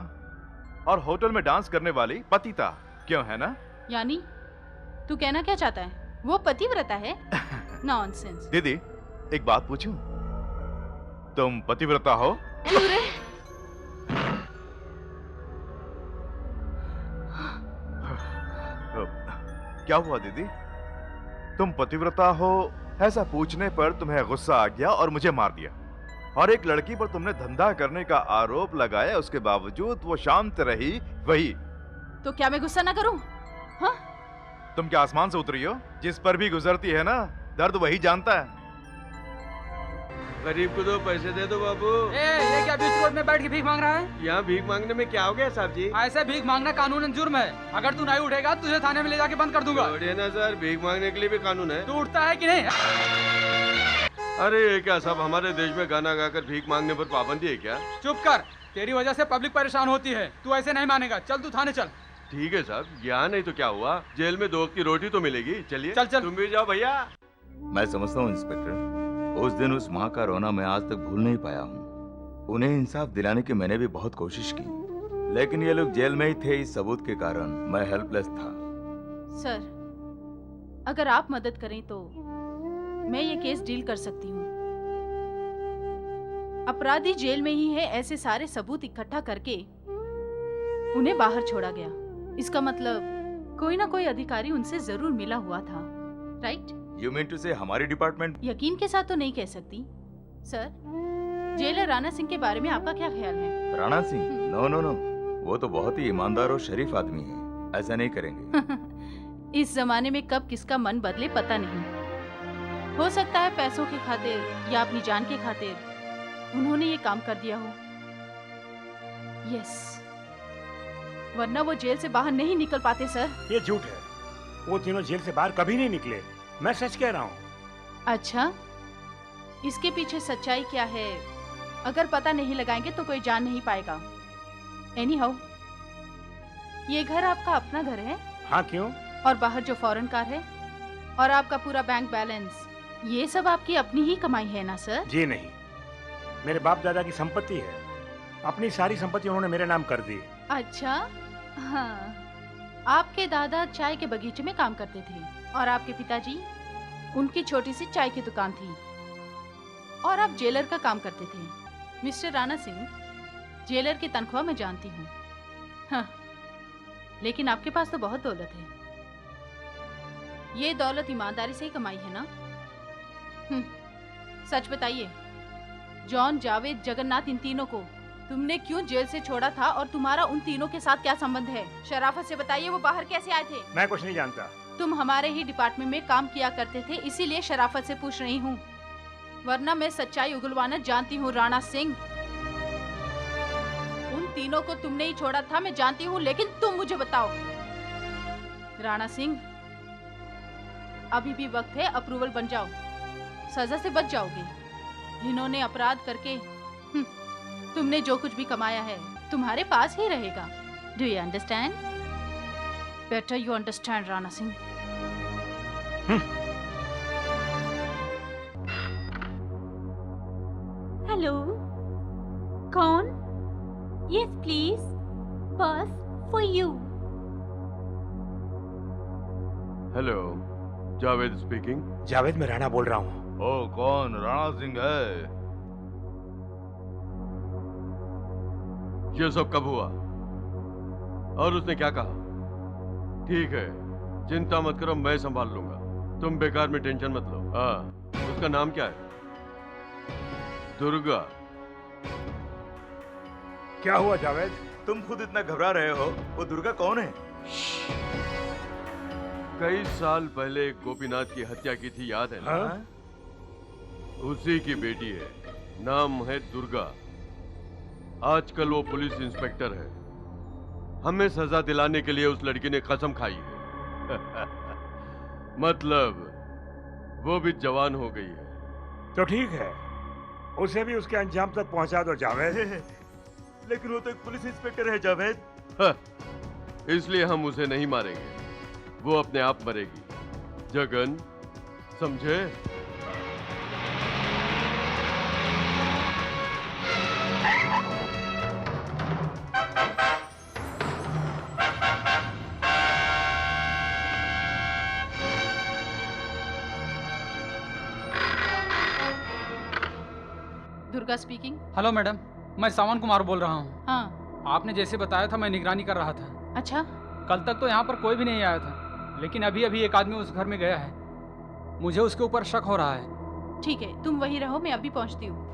Speaker 1: और होटल में डांस करने वाली पतिता, क्यों है ना?
Speaker 5: यानी तू कहना क्या चाहता है, वो पतिव्रता है? नॉनसेंस।
Speaker 1: दीदी एक बात पूछूं, तुम पतिव्रता हो? क्या हुआ दीदी, तुम पतिव्रता हो ऐसा पूछने पर तुम्हें गुस्सा आ गया और मुझे मार दिया, और एक लड़की पर तुमने धंधा करने का आरोप लगाया, उसके बावजूद वो शांत रही। वही
Speaker 5: तो क्या मैं गुस्सा ना करूं? हाँ?
Speaker 1: तुम क्या आसमान से उतरी हो? जिस पर भी गुजरती है ना, दर्द वही जानता है।
Speaker 8: गरीब को 2 पैसे दे दो बाबू।
Speaker 12: ये क्या बीच रोड में बैठ के भीख मांग रहा है?
Speaker 8: यहाँ भीख मांगने में क्या हो गया साहब जी?
Speaker 12: ऐसे भीख मांगना कानूनन जुर्म है। अगर तू नहीं उठेगा तुझे थाने में ले जाके बंद कर दूंगा।
Speaker 8: छोड़िए ना सर, भीख मांगने के लिए भी कानून है।
Speaker 12: तू उठता है कि नहीं?
Speaker 8: अरे ये क्या साहब, हमारे देश में गाना गाकर भीख मांगने पर पाबंदी है क्या?
Speaker 12: चुप कर, तेरी वजह से पब्लिक परेशान होती है। तू ऐसे नहीं मानेगा, चल तू थाने चल।
Speaker 8: ठीक है साहब, यहाँ नहीं तो क्या हुआ, जेल में 2 वक्त की रोटी तो मिलेगी। चलिए
Speaker 12: चल चल।
Speaker 8: तुम भी जाओ भैया।
Speaker 13: मैं समझता हूँ इंस्पेक्टर, उस दिन उस माँ का रोना मैं आज तक भूल नहीं पाया हूँ। उन्हें इंसाफ दिलाने की मैंने भी बहुत कोशिश की, लेकिन ये लोग जेल में ही थे, इस सबूत के कारण मैं हेल्पलेस था।
Speaker 5: सर, अगर आप मदद करें तो मैं ये केस डील कर सकती हूँ। अपराधी जेल में ही है, ऐसे सारे सबूत इकट्ठा करके उन्हें बाहर छोड़ा गया, इसका मतलब कोई ना कोई अधिकारी उनसे जरूर मिला हुआ था, right?
Speaker 13: You mean to say हमारी डिपार्टमेंट?
Speaker 5: यकीन के साथ तो नहीं कह सकती सर। जेलर राणा सिंह के बारे में आपका क्या ख्याल है?
Speaker 13: Rana Singh? No no no, वो तो बहुत ही ईमानदार और शरीफ आदमी है, ऐसा नहीं करेंगे।
Speaker 5: इस जमाने में कब किसका मन बदले पता नहीं। हो सकता है पैसों की खातिर या अपनी जान की खातिर उन्होंने ये काम कर दिया हो। यस, वरना वो जेल से बाहर नहीं निकल पाते सर।
Speaker 2: ये झूठ है, वो तीनों जेल से बाहर कभी नहीं निकले, मैं सच कह रहा हूँ।
Speaker 5: अच्छा, इसके पीछे सच्चाई क्या है अगर पता नहीं लगाएंगे तो कोई जान नहीं पाएगा। एनी हाउ, ये घर आपका अपना घर है?
Speaker 2: हाँ, क्यों?
Speaker 5: और बाहर जो फॉरेन कार है और आपका पूरा बैंक बैलेंस, ये सब आपकी अपनी ही कमाई है ना सर?
Speaker 2: जी नहीं, मेरे बाप दादा की संपत्ति है। अपनी सारी संपत्ति उन्होंने मेरे नाम कर दी।
Speaker 5: अच्छा, हाँ। आपके दादा चाय के बगीचे में काम करते थे और आपके पिताजी, उनकी छोटी सी चाय की दुकान थी और आप जेलर का काम करते थे। मिस्टर राणा सिंह, जेलर की तनख्वाह मैं जानती हूँ, हाँ, लेकिन आपके पास तो बहुत दौलत है। ये दौलत ईमानदारी से ही कमाई है ना? सच बताइए, जॉन, जावेद, जगन्नाथ, इन तीनों को तुमने क्यों जेल से छोड़ा था और तुम्हारा उन तीनों के साथ क्या संबंध है? शराफत से बताइए, वो बाहर कैसे आए थे?
Speaker 2: मैं कुछ नहीं जानता।
Speaker 5: तुम हमारे ही डिपार्टमेंट में काम किया करते थे, इसीलिए शराफत से पूछ रही हूँ, वरना मैं सच्चाई उगलवाना जानती हूँ। राणा सिंह, उन तीनों को तुमने ही छोड़ा था, मैं जानती हूँ, लेकिन तुम मुझे बताओ। राणा सिंह, अभी भी वक्त है, अप्रूवल बन जाओ, सजा से बच जाओगे। जिन्होंने अपराध करके तुमने जो कुछ भी कमाया है तुम्हारे पास ही रहेगा। Do you understand? Better you understand Rana Singh.
Speaker 3: Hello, कौन? यस प्लीज, बस for you.
Speaker 8: Hello, Javed speaking.
Speaker 2: Javed, मैं राणा बोल रहा हूँ।
Speaker 13: ओ, कौन? राणा सिंह है?
Speaker 8: ये सब कब हुआ और उसने क्या कहा? ठीक है, चिंता मत करो, मैं संभाल लूंगा। तुम बेकार में टेंशन मत लो। हाँ, उसका नाम क्या है? दुर्गा।
Speaker 2: क्या हुआ जावेद?
Speaker 13: तुम खुद इतना घबरा रहे हो, वो दुर्गा कौन है?
Speaker 8: कई साल पहले गोपीनाथ की हत्या की थी, याद है ना?
Speaker 2: हाँ?
Speaker 8: उसी की बेटी है, नाम है दुर्गा। आजकल वो पुलिस इंस्पेक्टर है। हमें सजा दिलाने के लिए उस लड़की ने कसम खाई है। मतलब वो भी जवान हो गई है।
Speaker 2: तो ठीक है, उसे भी उसके अंजाम तक पहुंचा दो जावेद।
Speaker 13: लेकिन वो तो एक पुलिस इंस्पेक्टर है जावेद।
Speaker 8: हाँ, इसलिए हम उसे नहीं मारेंगे, वो अपने आप मरेगी। जगन, समझे?
Speaker 5: दुर्गा स्पीकिंग।
Speaker 10: हेलो मैडम, मैं सावन कुमार बोल रहा हूँ।
Speaker 5: हाँ।
Speaker 10: आपने जैसे बताया था, मैं निगरानी कर रहा था।
Speaker 5: अच्छा।
Speaker 10: कल तक तो यहाँ पर कोई भी नहीं आया था, लेकिन अभी अभी एक आदमी उस घर में गया है। मुझे उसके ऊपर शक हो रहा है।
Speaker 5: ठीक है, तुम वहीं रहो, मैं अभी पहुँचती हूँ।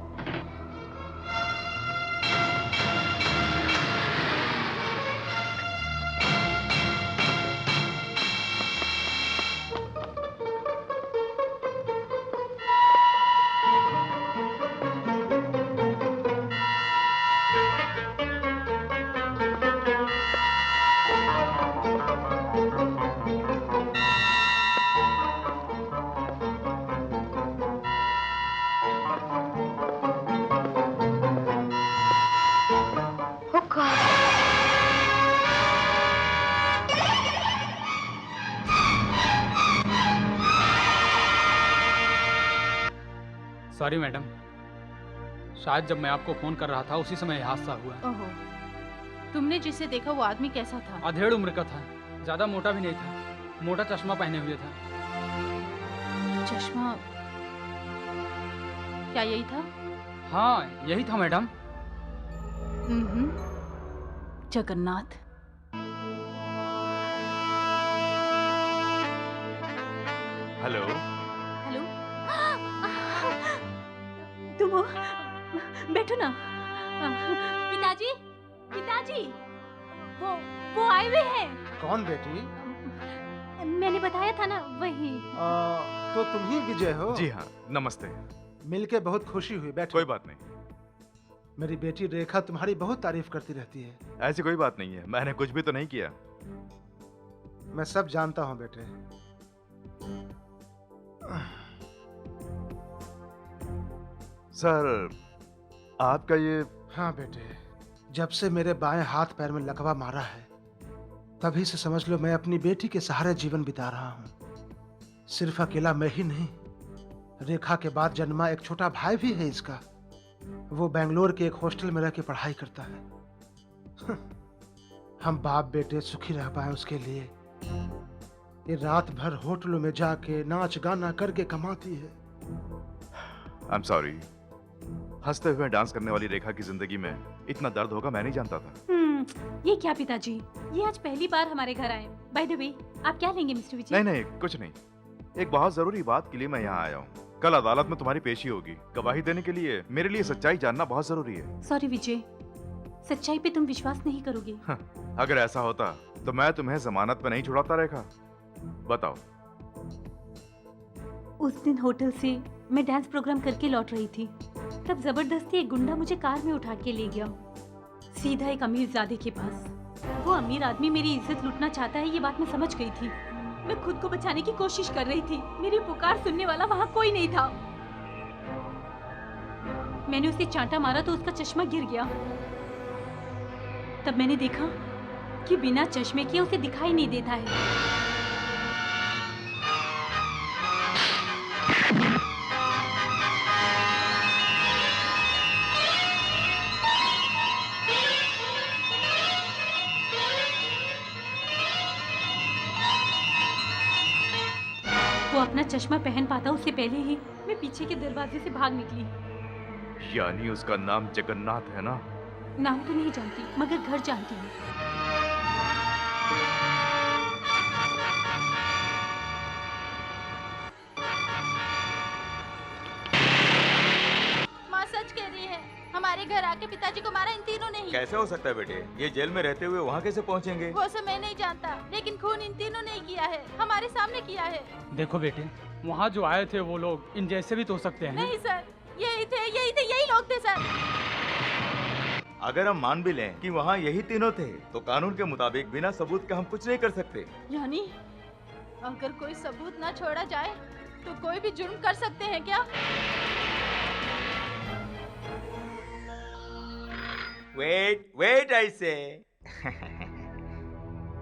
Speaker 10: सॉरी मैडम, शायद जब मैं आपको फोन कर रहा था उसी समय यह हादसा हुआ।
Speaker 5: ओहो, तुमने जिसे देखा वो आदमी कैसा था?
Speaker 10: अधेड़ उम्र का था, ज्यादा मोटा भी नहीं था, मोटा चश्मा पहने हुए था।
Speaker 5: चश्मा? क्या यही था?
Speaker 10: हाँ, यही था मैडम।
Speaker 5: जगन्नाथ।
Speaker 13: हेलो।
Speaker 3: हेलो, तुम हो? बैठो ना। पिताजी, पिताजी, वो आए हुए हैं।
Speaker 7: कौन बेटी?
Speaker 3: मैंने बताया था ना, वही।
Speaker 7: तो तुम ही विजय हो?
Speaker 1: जी हाँ, नमस्ते।
Speaker 7: मिलके बहुत खुशी हुई, बैठो।
Speaker 1: कोई बात नहीं।
Speaker 7: मेरी बेटी रेखा तुम्हारी बहुत तारीफ करती रहती है।
Speaker 1: ऐसी कोई बात नहीं है, मैंने कुछ भी तो नहीं किया।
Speaker 7: मैं सब जानता हूँ बेटे।
Speaker 1: सर,
Speaker 9: आपका ये...
Speaker 7: हाँ बेटे, जब से मेरे बाएं हाथ पैर में लकवा मारा है तभी से समझ लो मैं अपनी बेटी के सहारे जीवन बिता रहा हूँ। सिर्फ अकेला मैं ही नहीं, रेखा के बाद जन्मा एक छोटा भाई भी है इसका। वो बेंगलोर के एक हॉस्टल में रह के पढ़ाई करता है। हम बाप बेटे सुखी रह पाए उसके लिए। ये रात भर होटलों में जाके नाच गाना करके कमाती है।
Speaker 1: आई एम सॉरी, हंसते हुए डांस करने वाली रेखा की जिंदगी में इतना दर्द होगा मैं नहीं जानता था।
Speaker 3: ये क्या पिताजी, ये आज पहली बार हमारे घर आए। बाय द वे, आप क्या लेंगे मिस्टर विजय?
Speaker 1: नहीं नहीं, कुछ नहीं। एक बहुत जरूरी बात के लिए मैं यहाँ आया हूँ। कल अदालत में तुम्हारी पेशी होगी। गवाही देने के लिए मेरे लिए सच्चाई जानना बहुत जरूरी है।
Speaker 3: सॉरी विजय, सच्चाई पे तुम विश्वास नहीं करोगे।
Speaker 1: अगर ऐसा होता तो मैं तुम्हें जमानत पे नहीं छुड़ाता रेखा। बताओ।
Speaker 3: उस दिन होटल से मैं डांस प्रोग्राम करके लौट रही थी, तब जबरदस्ती एक गुंडा मुझे कार में उठा के ले गया, सीधा एक अमीरजादे के पास। वो अमीर आदमी मेरी इज्जत लूटना चाहता है, ये बात मैं समझ गई थी। मैं खुद को बचाने की कोशिश कर रही थी, मेरी पुकार सुनने वाला वहाँ कोई नहीं था। मैंने उसे चांटा मारा तो उसका चश्मा गिर गया। तब मैंने देखा कि बिना चश्मे के उसे दिखाई नहीं देता है। वो अपना चश्मा पहन पाता उससे पहले ही मैं पीछे के दरवाजे से भाग निकली।
Speaker 1: यानी उसका नाम जगन्नाथ है ना?
Speaker 3: नाम तो नहीं जानती मगर घर जानती हूँ।
Speaker 5: माँ सच कह रही है, हमारे घर आके पिताजी को मारा इन तीनों ने ही।
Speaker 13: कैसे हो सकता है बेटे? ये जेल में रहते हुए वहाँ कैसे पहुँचेंगे?
Speaker 5: वो सब मैं नहीं जानता, लेकिन खून इन तीनों ने ही किया है, हमारे सामने किया है।
Speaker 10: देखो बेटे, वहाँ जो आए थे वो लोग इन जैसे भी तो हो सकते हैं।
Speaker 5: नहीं सर, यही लोग थे सर।
Speaker 13: अगर हम मान भी लें कि वहाँ यही तीनों थे, तो कानून के मुताबिक बिना सबूत के हम कुछ नहीं कर सकते।
Speaker 5: यानी अगर कोई सबूत ना छोड़ा जाए तो कोई भी जुर्म कर सकते हैं क्या?
Speaker 13: वेट आई से।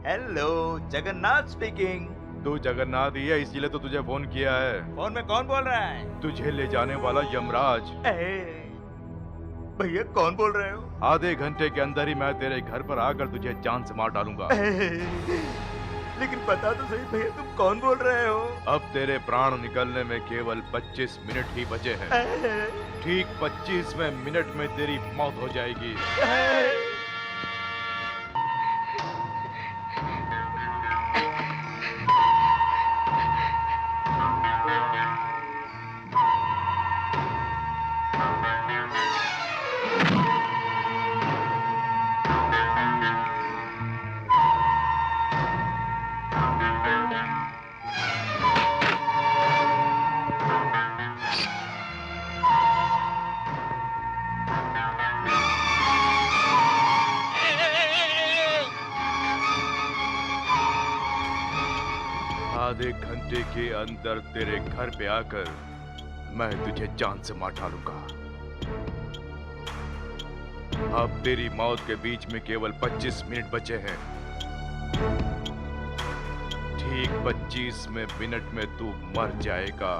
Speaker 13: Hello, Jagannath speaking.
Speaker 1: तू जगन्नाथ ही है, इसीलिए तो तुझे फोन किया है।
Speaker 13: फोन में कौन बोल रहा है?
Speaker 1: तुझे ले जाने वाला यमराज।
Speaker 13: भैया कौन बोल रहे हो?
Speaker 1: आधे घंटे के अंदर ही मैं तेरे घर पर आकर तुझे जान से मार डालूंगा।
Speaker 13: लेकिन पता तो सही भैया, तुम कौन बोल रहे हो?
Speaker 1: अब तेरे प्राण निकलने में केवल 25 मिनट ही बचे हैं। ठीक 25वें मिनट में तेरी मौत हो जाएगी। आधे घंटे के अंदर तेरे घर पे आकर मैं तुझे जान से मार डालूंगा। अब तेरी मौत के बीच में केवल 25 मिनट बचे हैं। ठीक 25वें मिनट में तू मर जाएगा।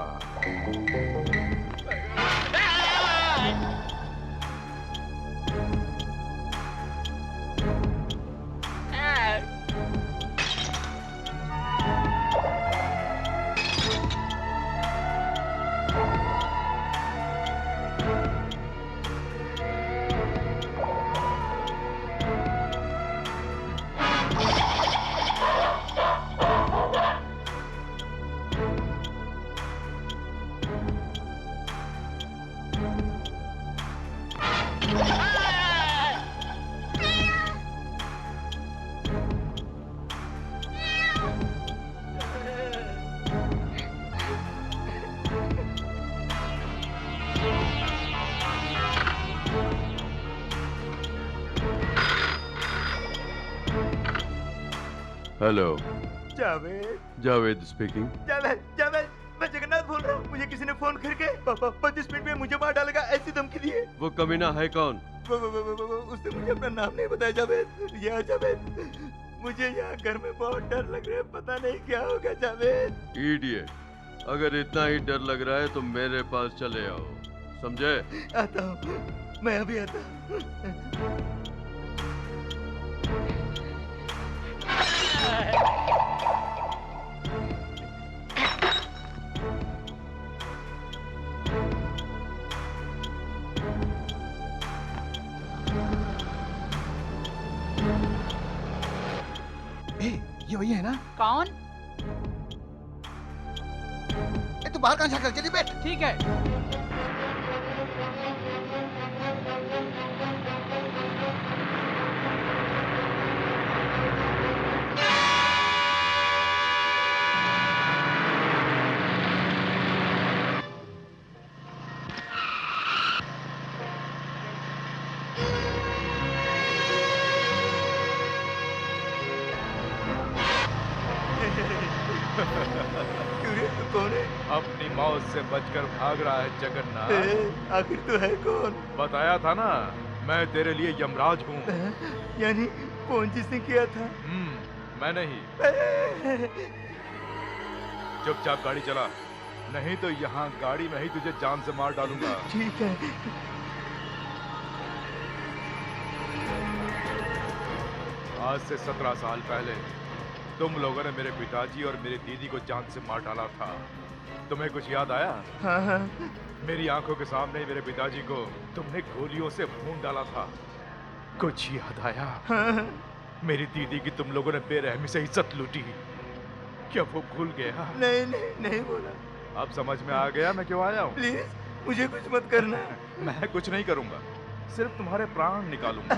Speaker 8: हेलो,
Speaker 13: जावेद।
Speaker 8: जावेद स्पीकिंग।
Speaker 13: जावेद, मैं जगन्नाथ बोल रहा हूँ। मुझे किसी ने
Speaker 9: फोन करके 25 मिनट में मुझे मार डालेगा ऐसी धमकी दी है।
Speaker 8: वो कमीना है कौन?
Speaker 9: उसने मुझे अपना नाम नहीं बताया जावेद। या जावेद, मुझे यहाँ घर में बहुत डर लग रहा है, पता नहीं क्या होगा जावेद।
Speaker 8: इडियट, अगर इतना ही डर लग रहा है तो मेरे पास चले आओ, समझे?
Speaker 9: आता हूँ, मैं अभी आता हूँ।
Speaker 4: ये वही है ना?
Speaker 12: कौन?
Speaker 4: तू बाहर कहाँ झाँक रहा है? जल्दी बैठ।
Speaker 12: ठीक है।
Speaker 9: तू कौन है?
Speaker 1: अपनी मौत से बचकर भाग रहा है जगन्नाथ।
Speaker 9: आखिर तू है कौन?
Speaker 1: बताया था ना, मैं तेरे लिए यमराज हूँ।
Speaker 9: यानी कौन जिसने किया था?
Speaker 1: मैं नहीं। चुपचाप गाड़ी चला, नहीं तो यहाँ गाड़ी में ही तुझे जान से मार डालूंगा।
Speaker 9: ठीक है।
Speaker 1: आज से 17 साल पहले तुम लोगों ने मेरे पिताजी और मेरी दीदी को जान से मार डाला था। तुम्हें कुछ याद आया?
Speaker 9: हाँ।
Speaker 1: मेरी आंखों के सामने ही मेरे पिताजी को तुमने गोलियों से भून डाला था। कुछ याद आया?
Speaker 9: हाँ।
Speaker 1: मेरी दीदी की तुम लोगों ने बेरहमी से इज्जत लूटी, क्या वो भूल गया?
Speaker 9: नहीं बोला।
Speaker 1: अब समझ में आ गया मैं क्यों आया हूँ?
Speaker 9: प्लीज मुझे कुछ मत करना।
Speaker 1: मैं कुछ नहीं करूंगा, सिर्फ तुम्हारे प्राण निकालूंगा।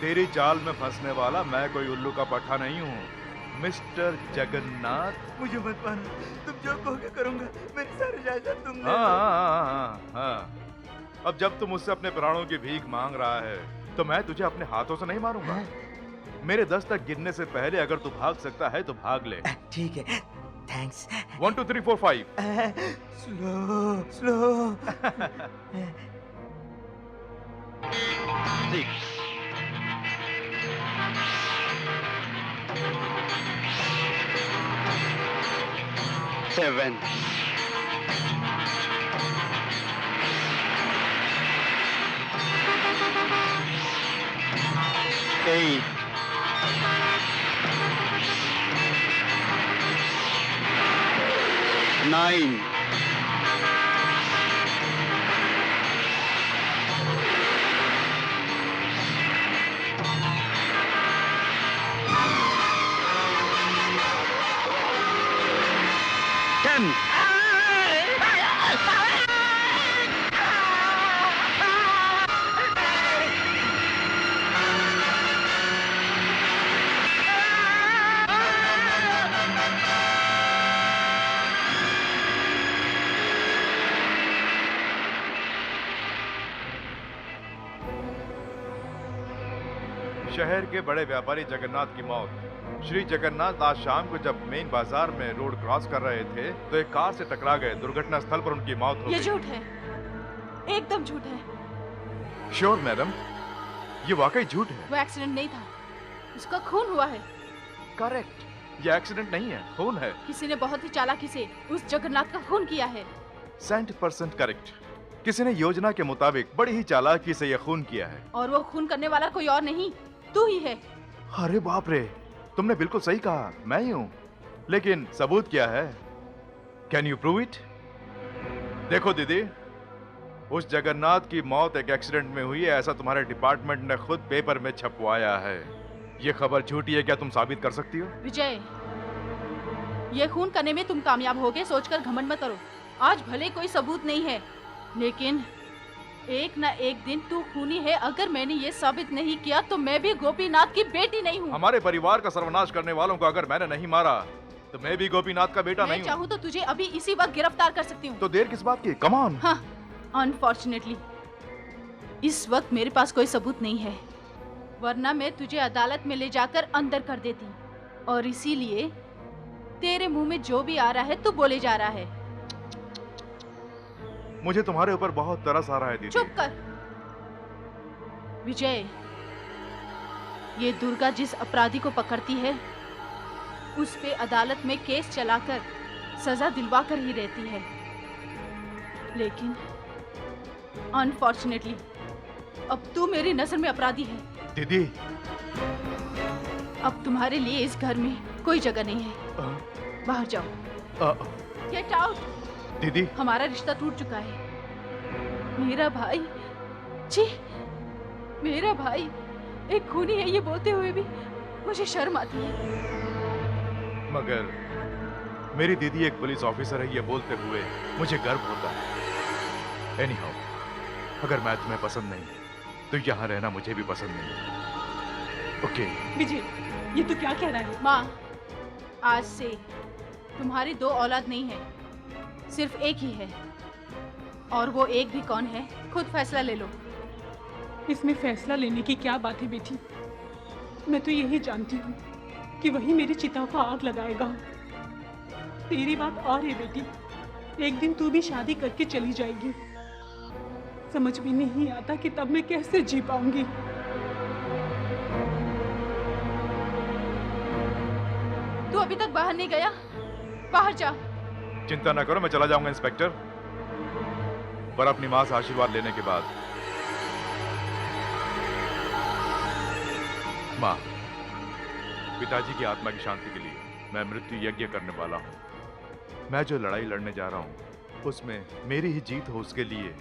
Speaker 1: तेरी जाल में फंसने वाला मैं कोई उल्लू का पट्टा नहीं हूँ, मिस्टर जगन्नाथ।
Speaker 9: मुझे मत मारो, तुम जो कहोगे करूंगा। मेरी सारी जायदाद तुमने।
Speaker 1: हाँ। अब जब तुम मुझसे अपने प्राणों की भीख मांग रहा है तो मैं तुझे अपने हाथों से नहीं मारूंगा। मेरे 10 तक गिनने से पहले अगर तू भाग सकता है तो भाग ले।
Speaker 11: ठीक है, थैंक्स।
Speaker 1: 1 2 3 4 5।
Speaker 9: स्लो।
Speaker 1: 6
Speaker 14: 7 8 9 10
Speaker 1: शहर के बड़े व्यापारी जगन्नाथ की मौत। श्री जगन्नाथ आज शाम को जब मेन बाजार में रोड क्रॉस कर रहे थे तो एक कार से टकरा गए। दुर्घटना स्थल पर उनकी मौत हो
Speaker 5: ये
Speaker 1: गई।
Speaker 5: झूठ है, एकदम झूठ है।
Speaker 1: श्योर मैडम, ये वाकई झूठ है।
Speaker 5: वो एक्सीडेंट नहीं था, उसका खून हुआ है।
Speaker 1: करेक्ट, ये एक्सीडेंट नहीं है, खून है।
Speaker 5: किसी ने बहुत ही चालाकी से उस जगन्नाथ का खून किया है।
Speaker 1: 100% करेक्ट। किसी ने योजना के मुताबिक बड़ी ही चालाकी से यह खून किया है।
Speaker 5: और वो खून करने वाला कोई और नहीं, तू ही है।
Speaker 1: अरे बाप रे, तुमने बिल्कुल सही कहा, मैं ही हूँ। लेकिन सबूत क्या है? Can you prove it? देखो दीदी, उस जगन्नाथ की मौत एक एक्सीडेंट में हुई है, ऐसा तुम्हारे डिपार्टमेंट ने खुद पेपर में छपवाया है। ये खबर झूठी है, क्या तुम साबित कर सकती हो?
Speaker 5: विजय, ये खून करने में तुम कामयाब होगे सोचकर घमंड मत करो। आज भले कोई सबूत नहीं है, लेकिन एक ना एक दिन तू खूनी है। अगर मैंने ये साबित नहीं किया तो मैं भी गोपीनाथ की बेटी नहीं हूँ।
Speaker 1: हमारे परिवार का सर्वनाश करने वालों को अगर मैंने नहीं मारा तो मैं भी गोपीनाथ का बेटा नहीं
Speaker 5: मैं
Speaker 1: हूँ।
Speaker 5: चाहूँ तो तुझे अभी इसी वक्त गिरफ्तार कर सकती हूँ।
Speaker 1: तो देर किस बात की? Come on.
Speaker 5: हाँ, अनफॉर्चुनेटली इस वक्त मेरे पास कोई सबूत नहीं है। वरना मैं तुझे अदालत में ले जाकर अंदर कर देती। और इसीलिए तेरे मुंह में जो भी आ रहा है तू बोले जा रहा है।
Speaker 1: मुझे तुम्हारे ऊपर बहुत तरस आ रहा है दीदी।
Speaker 5: चुप कर विजय। ये दुर्गा जिस अपराधी को पकड़ती है उस पे अदालत में केस चलाकर सजा दिलवा कर ही रहती है, लेकिन अनफॉर्चुनेटली अब तू मेरी नजर में अपराधी है।
Speaker 1: दीदी,
Speaker 5: अब तुम्हारे लिए इस घर में कोई जगह नहीं है। बाहर जाओ। Get out.
Speaker 1: दीदी,
Speaker 5: हमारा रिश्ता टूट चुका है। मेरा भाई, जी मेरा भाई एक खूनी है, ये बोलते हुए भी मुझे शर्म आती है।
Speaker 1: मगर मेरी दीदी एक पुलिस ऑफिसर है, ये बोलते हुए मुझे गर्व होता है। एनीहाउ, अगर मैं तुम्हें पसंद नहीं तो यहाँ रहना मुझे भी पसंद नहीं। ओके
Speaker 6: विजय, ये तो क्या कह रहा है?
Speaker 5: माँ, आज से तुम्हारी 2 औलाद नहीं है, सिर्फ एक ही है। और वो एक भी कौन है खुद फैसला ले लो।
Speaker 6: इसमें फैसला लेने की क्या बात है बेटी? मैं तो यही जानती हूँ कि वही मेरी चिता को आग लगाएगा। तेरी बात और है बेटी, एक दिन तू भी शादी करके चली जाएगी। समझ में नहीं आता कि तब मैं कैसे जी पाऊंगी।
Speaker 5: तू अभी तक बाहर नहीं गया? बाहर जा।
Speaker 1: चिंता ना करो, मैं चला जाऊंगा इंस्पेक्टर, पर अपनी माँ से आशीर्वाद लेने के बाद। माँ, पिताजी की आत्मा की शांति के लिए मैं मृत्यु यज्ञ करने वाला हूँ। मैं जो लड़ाई लड़ने जा रहा हूँ उसमें मेरी ही जीत हो, उसके लिए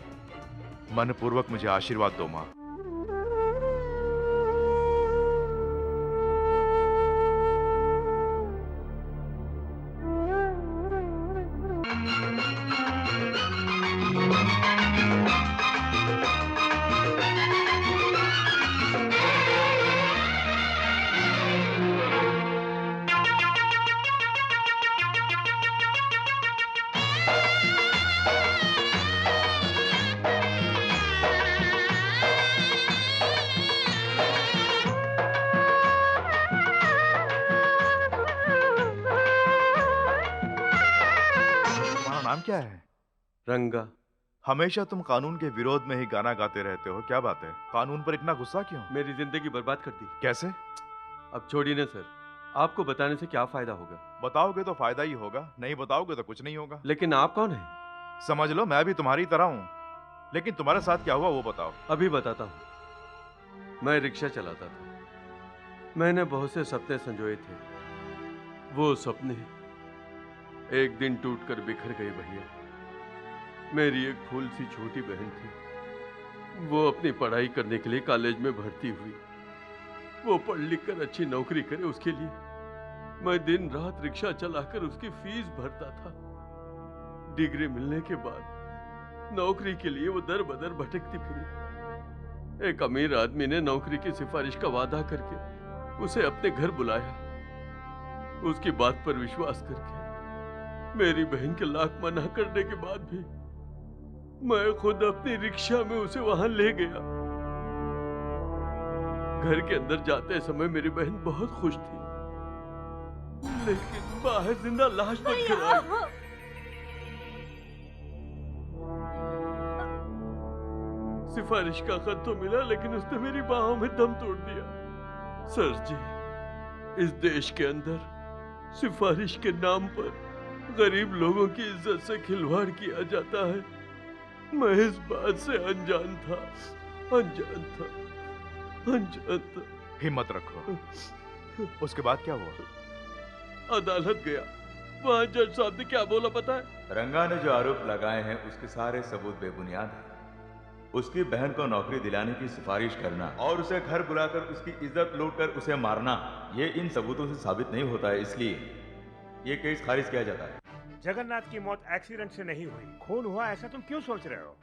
Speaker 1: मनपूर्वक मुझे आशीर्वाद दो माँ। नाम क्या है?
Speaker 8: रंगा।
Speaker 1: हमेशा तुम कानून के विरोध में ही गाना गाते रहते हो, क्या बात है? कानून पर इतना गुस्सा क्यों?
Speaker 8: मेरी जिंदगी बर्बाद कर दी।
Speaker 1: कैसे?
Speaker 8: अब छोड़िए ना सर, आपको बताने से क्या फायदा होगा?
Speaker 1: बताओगे तो फायदा ही होगा, नहीं बताओगे तो कुछ नहीं होगा।
Speaker 8: लेकिन आप कौन हैं?
Speaker 1: समझ लो मैं भी तुम्हारी तरह हूँ, लेकिन तुम्हारे साथ क्या हुआ वो बताओ।
Speaker 8: अभी बताता हूँ। मैं रिक्शा चलाता था, मैंने बहुत से सपने संजोए थे। वो सपने एक दिन टूटकर बिखर गए भैया। मेरी एक फूल सी छोटी बहन थी, वो अपनी पढ़ाई करने के लिए कॉलेज में भर्ती हुई। वो पढ़ लिख कर अच्छी नौकरी करे, उसके लिए मैं दिन रात रिक्शा चलाकर उसकी फीस भरता था। डिग्री मिलने के बाद नौकरी के लिए वो दर बदर भटकती फिरी। एक अमीर आदमी ने नौकरी की सिफारिश का वादा करके उसे अपने घर बुलाया। उसकी बात पर विश्वास करके मेरी बहन के लाख मना करने के बाद भी मैं खुद अपनी रिक्शा में उसे वहां ले गया। घर के अंदर जाते समय मेरी बहन बहुत खुश थी, लेकिन बाहर जिंदा लाश बनकर आई। सिफारिश का खत तो मिला, लेकिन उसने मेरी बाहों में दम तोड़ दिया। सर जी, इस देश के अंदर सिफारिश के नाम पर गरीब लोगों की इज्जत से खिलवाड़ किया जाता है। मैं इस बात से अनजान था।
Speaker 1: हिम्मत रखो। उसके बाद क्या हुआ?
Speaker 8: अदालत गया, वहाँ जज साहब ने क्या बोला पता है?
Speaker 13: रंगा ने जो आरोप लगाए हैं उसके सारे सबूत बेबुनियाद हैं। उसकी बहन को नौकरी दिलाने की सिफारिश करना और उसे घर बुलाकर उसकी इज्जत लूटकर उसे मारना, ये इन सबूतों से साबित नहीं होता है, इसलिए ये केस खारिज किया जाता है।
Speaker 2: जगन्नाथ की मौत एक्सीडेंट से नहीं हुई, खून हुआ ऐसा तुम क्यों सोच रहे हो?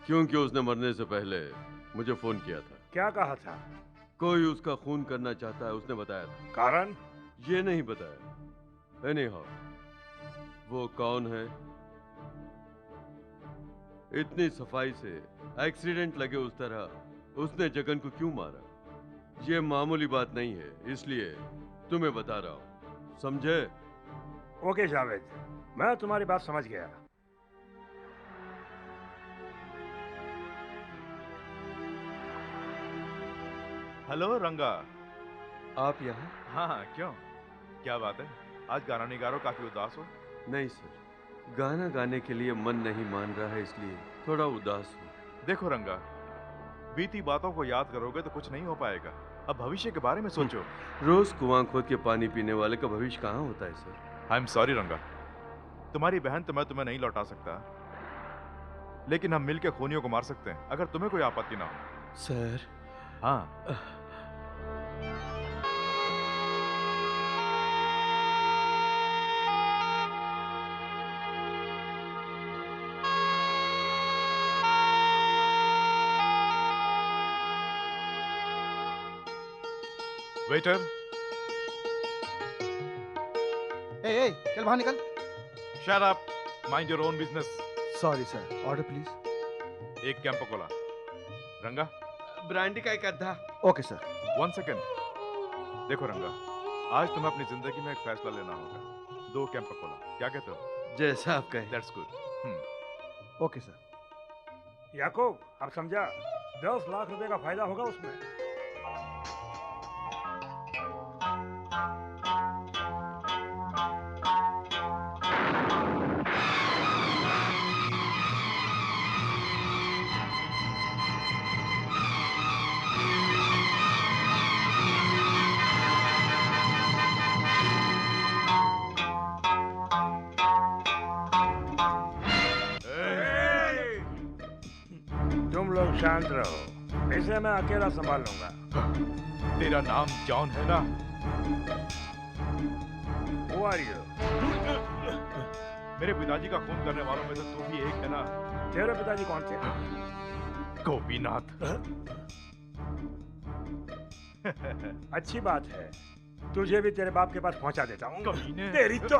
Speaker 8: क्योंकि उसने मरने से पहले मुझे फोन किया था।
Speaker 2: क्या कहा था?
Speaker 8: कोई उसका खून करना चाहता है, उसने बताया था।
Speaker 2: कारण?
Speaker 8: ये नहीं बताया। एनीहाउ, वो कौन है? इतनी सफाई से एक्सीडेंट लगे उस तरह उसने जगन को क्यों मारा? ये मामूली बात नहीं है, इसलिए तुम्हें बता रहा हूँ, समझे?
Speaker 2: ओके जावेद, मैं तुम्हारी बात समझ गया।
Speaker 1: हेलो रंगा।
Speaker 8: आप यहाँ?
Speaker 1: हाँ, क्यों? क्या बात है? आज गाना नहीं गा रहे हो, काफी उदास हो?
Speaker 8: नहीं सर, गाना गाने के लिए मन नहीं मान रहा है, इसलिए थोड़ा उदास हूँ।
Speaker 1: देखो रंगा, बीती बातों को याद करोगे तो कुछ नहीं हो पाएगा। अब भविष्य के बारे में सोचो।
Speaker 8: रोज कुआं खोद के पानी पीने वाले का भविष्य कहाँ होता है सर?
Speaker 1: आई एम सॉरी रंगा, तुम्हारी बहन तो मैं तुम्हें नहीं लौटा सकता, लेकिन हम मिलकर खूनियों को मार सकते हैं, अगर तुम्हें कोई आपत्ति ना हो।
Speaker 8: सर?
Speaker 1: हाँ। वेटर।
Speaker 7: ए, चल बाहर निकल।
Speaker 1: Shut up, mind your own business.
Speaker 7: Sorry sir, order please.
Speaker 1: एक कैंपो कोला। रंगा,
Speaker 8: ब्रांडी का एक अद्धा।
Speaker 7: Okay sir.
Speaker 1: 1 सेकेंड। देखो रंगा, आज तुम्हें अपनी जिंदगी में एक फैसला लेना होगा। 2 कैंपो कोला, क्या कहते हो?
Speaker 8: जैसा आप कहें।
Speaker 1: That's good.
Speaker 7: Okay sir.
Speaker 2: Yakub, आप समझा? 10 लाख रुपए का फायदा होगा उसमें। तुम लोग शांत रहो, इसे मैं अकेला संभाल लूंगा।
Speaker 1: तेरा नाम जॉन है ना?
Speaker 2: Who are you?
Speaker 1: मेरे पिताजी का खून करने वालों में से तू भी एक है ना?
Speaker 2: तेरे पिताजी कौन थे?
Speaker 1: गोपीनाथ।
Speaker 2: अच्छी बात है, तुझे भी तेरे बाप के पास पहुंचा देता हूँ।
Speaker 1: कमीने।
Speaker 2: तेरी तो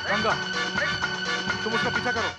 Speaker 1: रंगा, तुम उसका पीछा करो।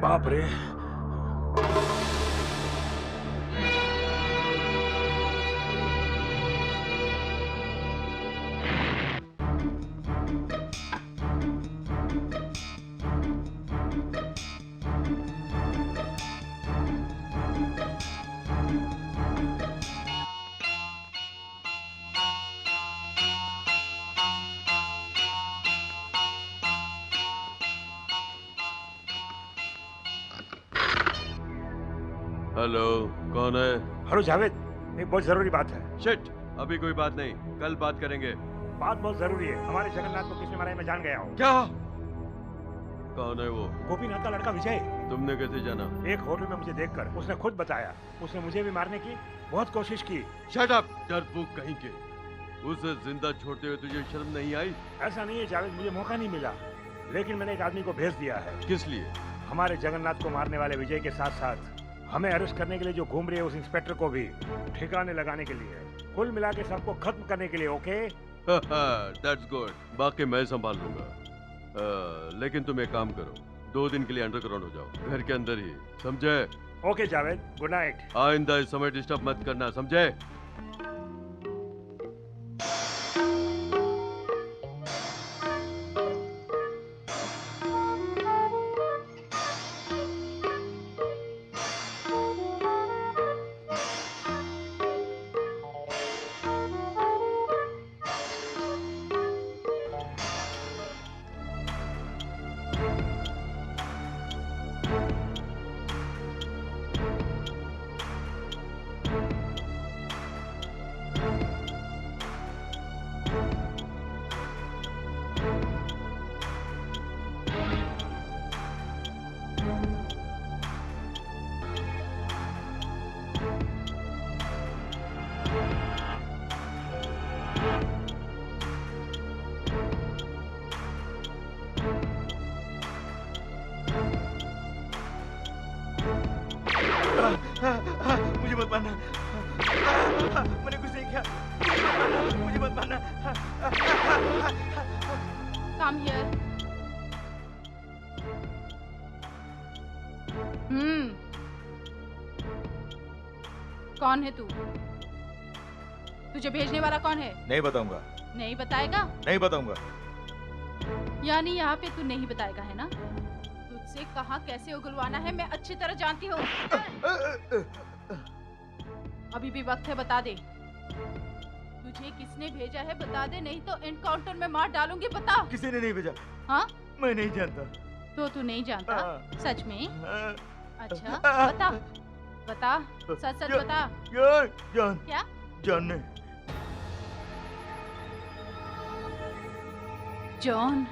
Speaker 1: बाप रे,
Speaker 8: हेलो, कौन है?
Speaker 2: हेलो जावेद, एक बहुत जरूरी बात है।
Speaker 8: शिट, अभी कोई बात नहीं, कल बात करेंगे।
Speaker 2: बात बहुत जरूरी है। हमारे जगन्नाथ को किसने मारा है मैं जान गया हूँ।
Speaker 8: क्या? कौन है वो?
Speaker 2: गोपीनाथ का लड़का विजय।
Speaker 8: तुमने कैसे जाना?
Speaker 2: एक होटल में मुझे देखकर उसने खुद बताया। उसने मुझे भी मारने की बहुत कोशिश की।
Speaker 8: शट अप, डरपोक कहीं के। उसे जिंदा छोड़ते हुए तुझे शर्म नहीं आई?
Speaker 2: ऐसा नहीं है जावेद, मुझे मौका नहीं मिला, लेकिन मैंने एक आदमी को भेज दिया है।
Speaker 8: किस लिए?
Speaker 2: हमारे जगन्नाथ को मारने वाले विजय के साथ साथ हमें अरेस्ट करने के लिए जो घूम रही है उस इंस्पेक्टर को भी ठिकाने लगाने के लिए, कुल मिला के सबको खत्म करने के लिए। ओके
Speaker 8: दैट्स गुड, बाकी मैं संभाल लूंगा। लेकिन तुम एक काम करो, 2 दिन के लिए अंडरग्राउंड हो जाओ, घर के अंदर ही, समझे?
Speaker 2: Okay Javed, good night.
Speaker 8: आइंदा इस समय डिस्टर्ब मत करना, समझे?
Speaker 9: मुझे मत मारना, मैंने कुछ नहीं किया, मुझे मत मारना।
Speaker 5: Come here. कौन है तू? तुझे भेजने वाला कौन है?
Speaker 13: नहीं बताऊंगा।
Speaker 5: नहीं बताएगा?
Speaker 13: नहीं बताऊंगा।
Speaker 5: यानी यहाँ पे तू नहीं बताएगा, है ना? तुझसे कहाँ कैसे उगलवाना है मैं अच्छी तरह जानती हूँ। अभी भी वक्त है, बता दे। तुझे किसने भेजा है बता दे, नहीं तो एनकाउंटर में मार डालूंगी। बता।
Speaker 9: किसी ने नहीं भेजा।
Speaker 5: हाँ?
Speaker 9: मैं नहीं जानता।
Speaker 5: तो तू नहीं जानता? सच में? अच्छा, बता बता, सच सच बता।
Speaker 9: जान।
Speaker 5: क्या?
Speaker 9: जान ने।
Speaker 5: जॉन।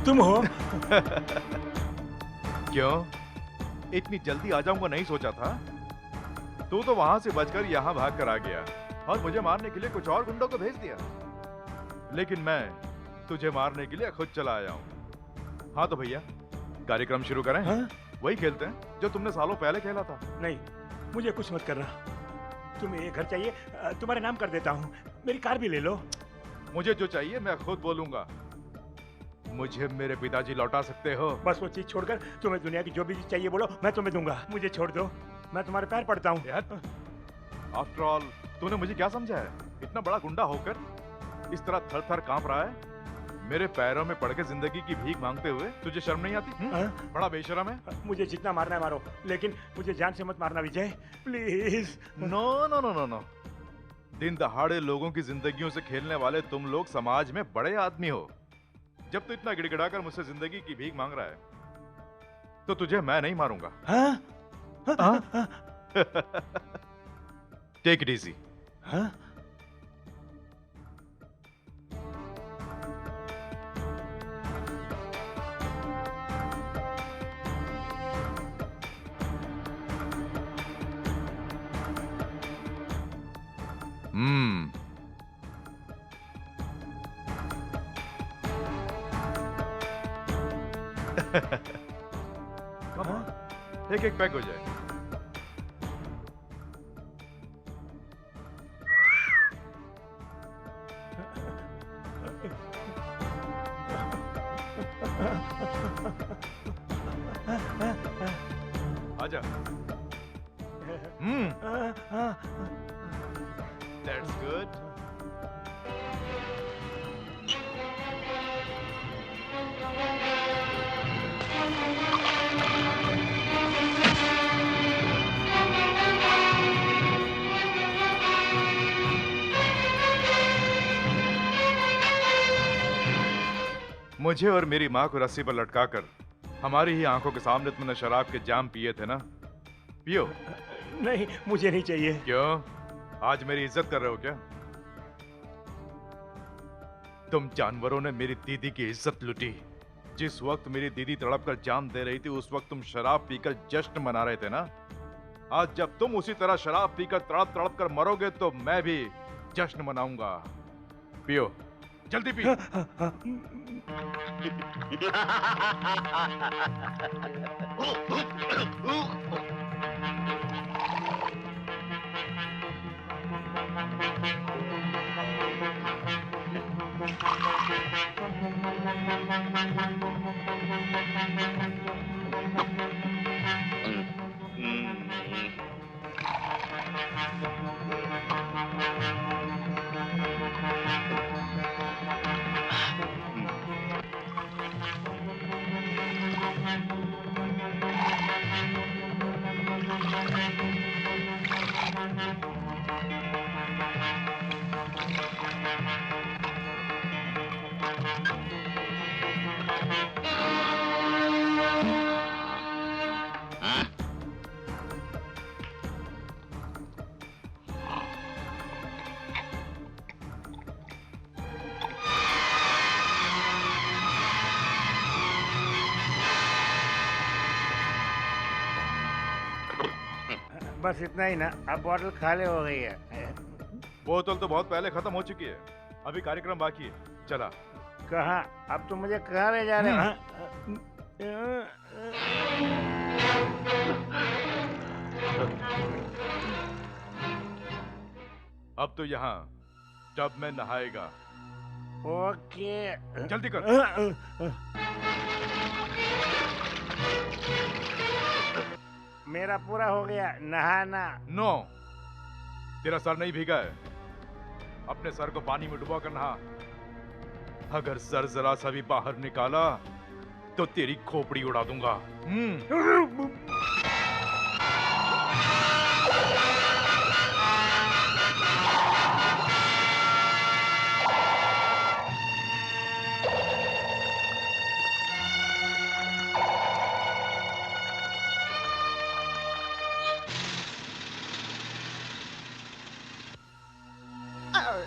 Speaker 2: तुम हो?
Speaker 1: क्यों? इतनी जल्दी आ जाऊंगा नहीं सोचा था। तू तो वहां से बचकर यहाँ भाग कर आ गया और मुझे मारने के लिए कुछ और गुंडों को भेज दिया। लेकिन मैं तुझे मारने के लिए खुद चला आया हूँ। हाँ तो भैया, कार्यक्रम शुरू करें?
Speaker 2: हाँ?
Speaker 1: वही खेलते हैं जो तुमने सालों पहले खेला था।
Speaker 2: नहीं, मुझे कुछ मत करना। तुम्हें ये घर चाहिए, तुम्हारे नाम कर देता हूँ। मेरी कार भी ले लो।
Speaker 1: मुझे जो चाहिए मैं खुद बोलूंगा। मुझे मेरे पिताजी लौटा सकते हो?
Speaker 2: बस वो चीज छोड़कर तुम्हें दुनिया की जो भी चीज चाहिए बोलो, मैं तुम्हें दूंगा। मुझे छोड़ दो, मैं तुम्हारे पैर पड़ता हूँ।
Speaker 1: आफ्टर ऑल तूने मुझे क्या समझा है? इतना बड़ा गुंडा होकर इस तरह थर थर कांप रहा है। मेरे पैरों में पड़ के जिंदगी की भीख मांगते हुए तुझे शर्म नहीं आती? बड़ा बेशरम है।
Speaker 2: मुझे जितना मारना है मारो, लेकिन मुझे जान से मत मारना Vijay, please.
Speaker 1: No no no no no. दिन दहाड़े लोगों की जिंदगियों से खेलने वाले तुम लोग समाज में बड़े आदमी हो। जब तू इतना गिड़गिड़ाकर मुझसे जिंदगी की भीख मांग रहा है तो तुझे मैं नहीं मारूंगा। Take it easy. एक एक पैक हो जाए। आजा। That's good. मुझे और मेरी माँ को रस्सी पर लटकाकर हमारी ही आंखों के सामने तुमने शराब के जाम पिए थे ना? पियो।
Speaker 2: नहीं, मुझे नहीं चाहिए।
Speaker 1: क्यों? आज मेरी इज्जत कर रहे हो क्या? तुम जानवरों ने मेरी दीदी की इज्जत लूटी। जिस वक्त मेरी दीदी तड़प कर जान दे रही थी उस वक्त तुम शराब पीकर जश्न मना रहे थे ना? आज जब तुम उसी तरह शराब पीकर तड़प तड़प कर मरोगे तो मैं भी जश्न मनाऊंगा। पियो, जल्दी पी।
Speaker 4: बस इतना ही ना, अब बॉटल खाली हो गई है।
Speaker 1: बोतल तो बहुत पहले खत्म हो चुकी है, अभी कार्यक्रम बाकी है। चला।
Speaker 4: कहाँ? अब तुम मुझे कहाँ ले जा रहे हो?
Speaker 1: अब तो यहाँ टब में नहाएगा।
Speaker 4: ओके।
Speaker 1: जल्दी कर।
Speaker 4: मेरा पूरा हो गया नहाना।
Speaker 1: नो, तेरा सर नहीं भीगा है। अपने सर को पानी में डुबा कर नहा। अगर सर जरा सा भी बाहर निकाला तो तेरी खोपड़ी उड़ा दूंगा।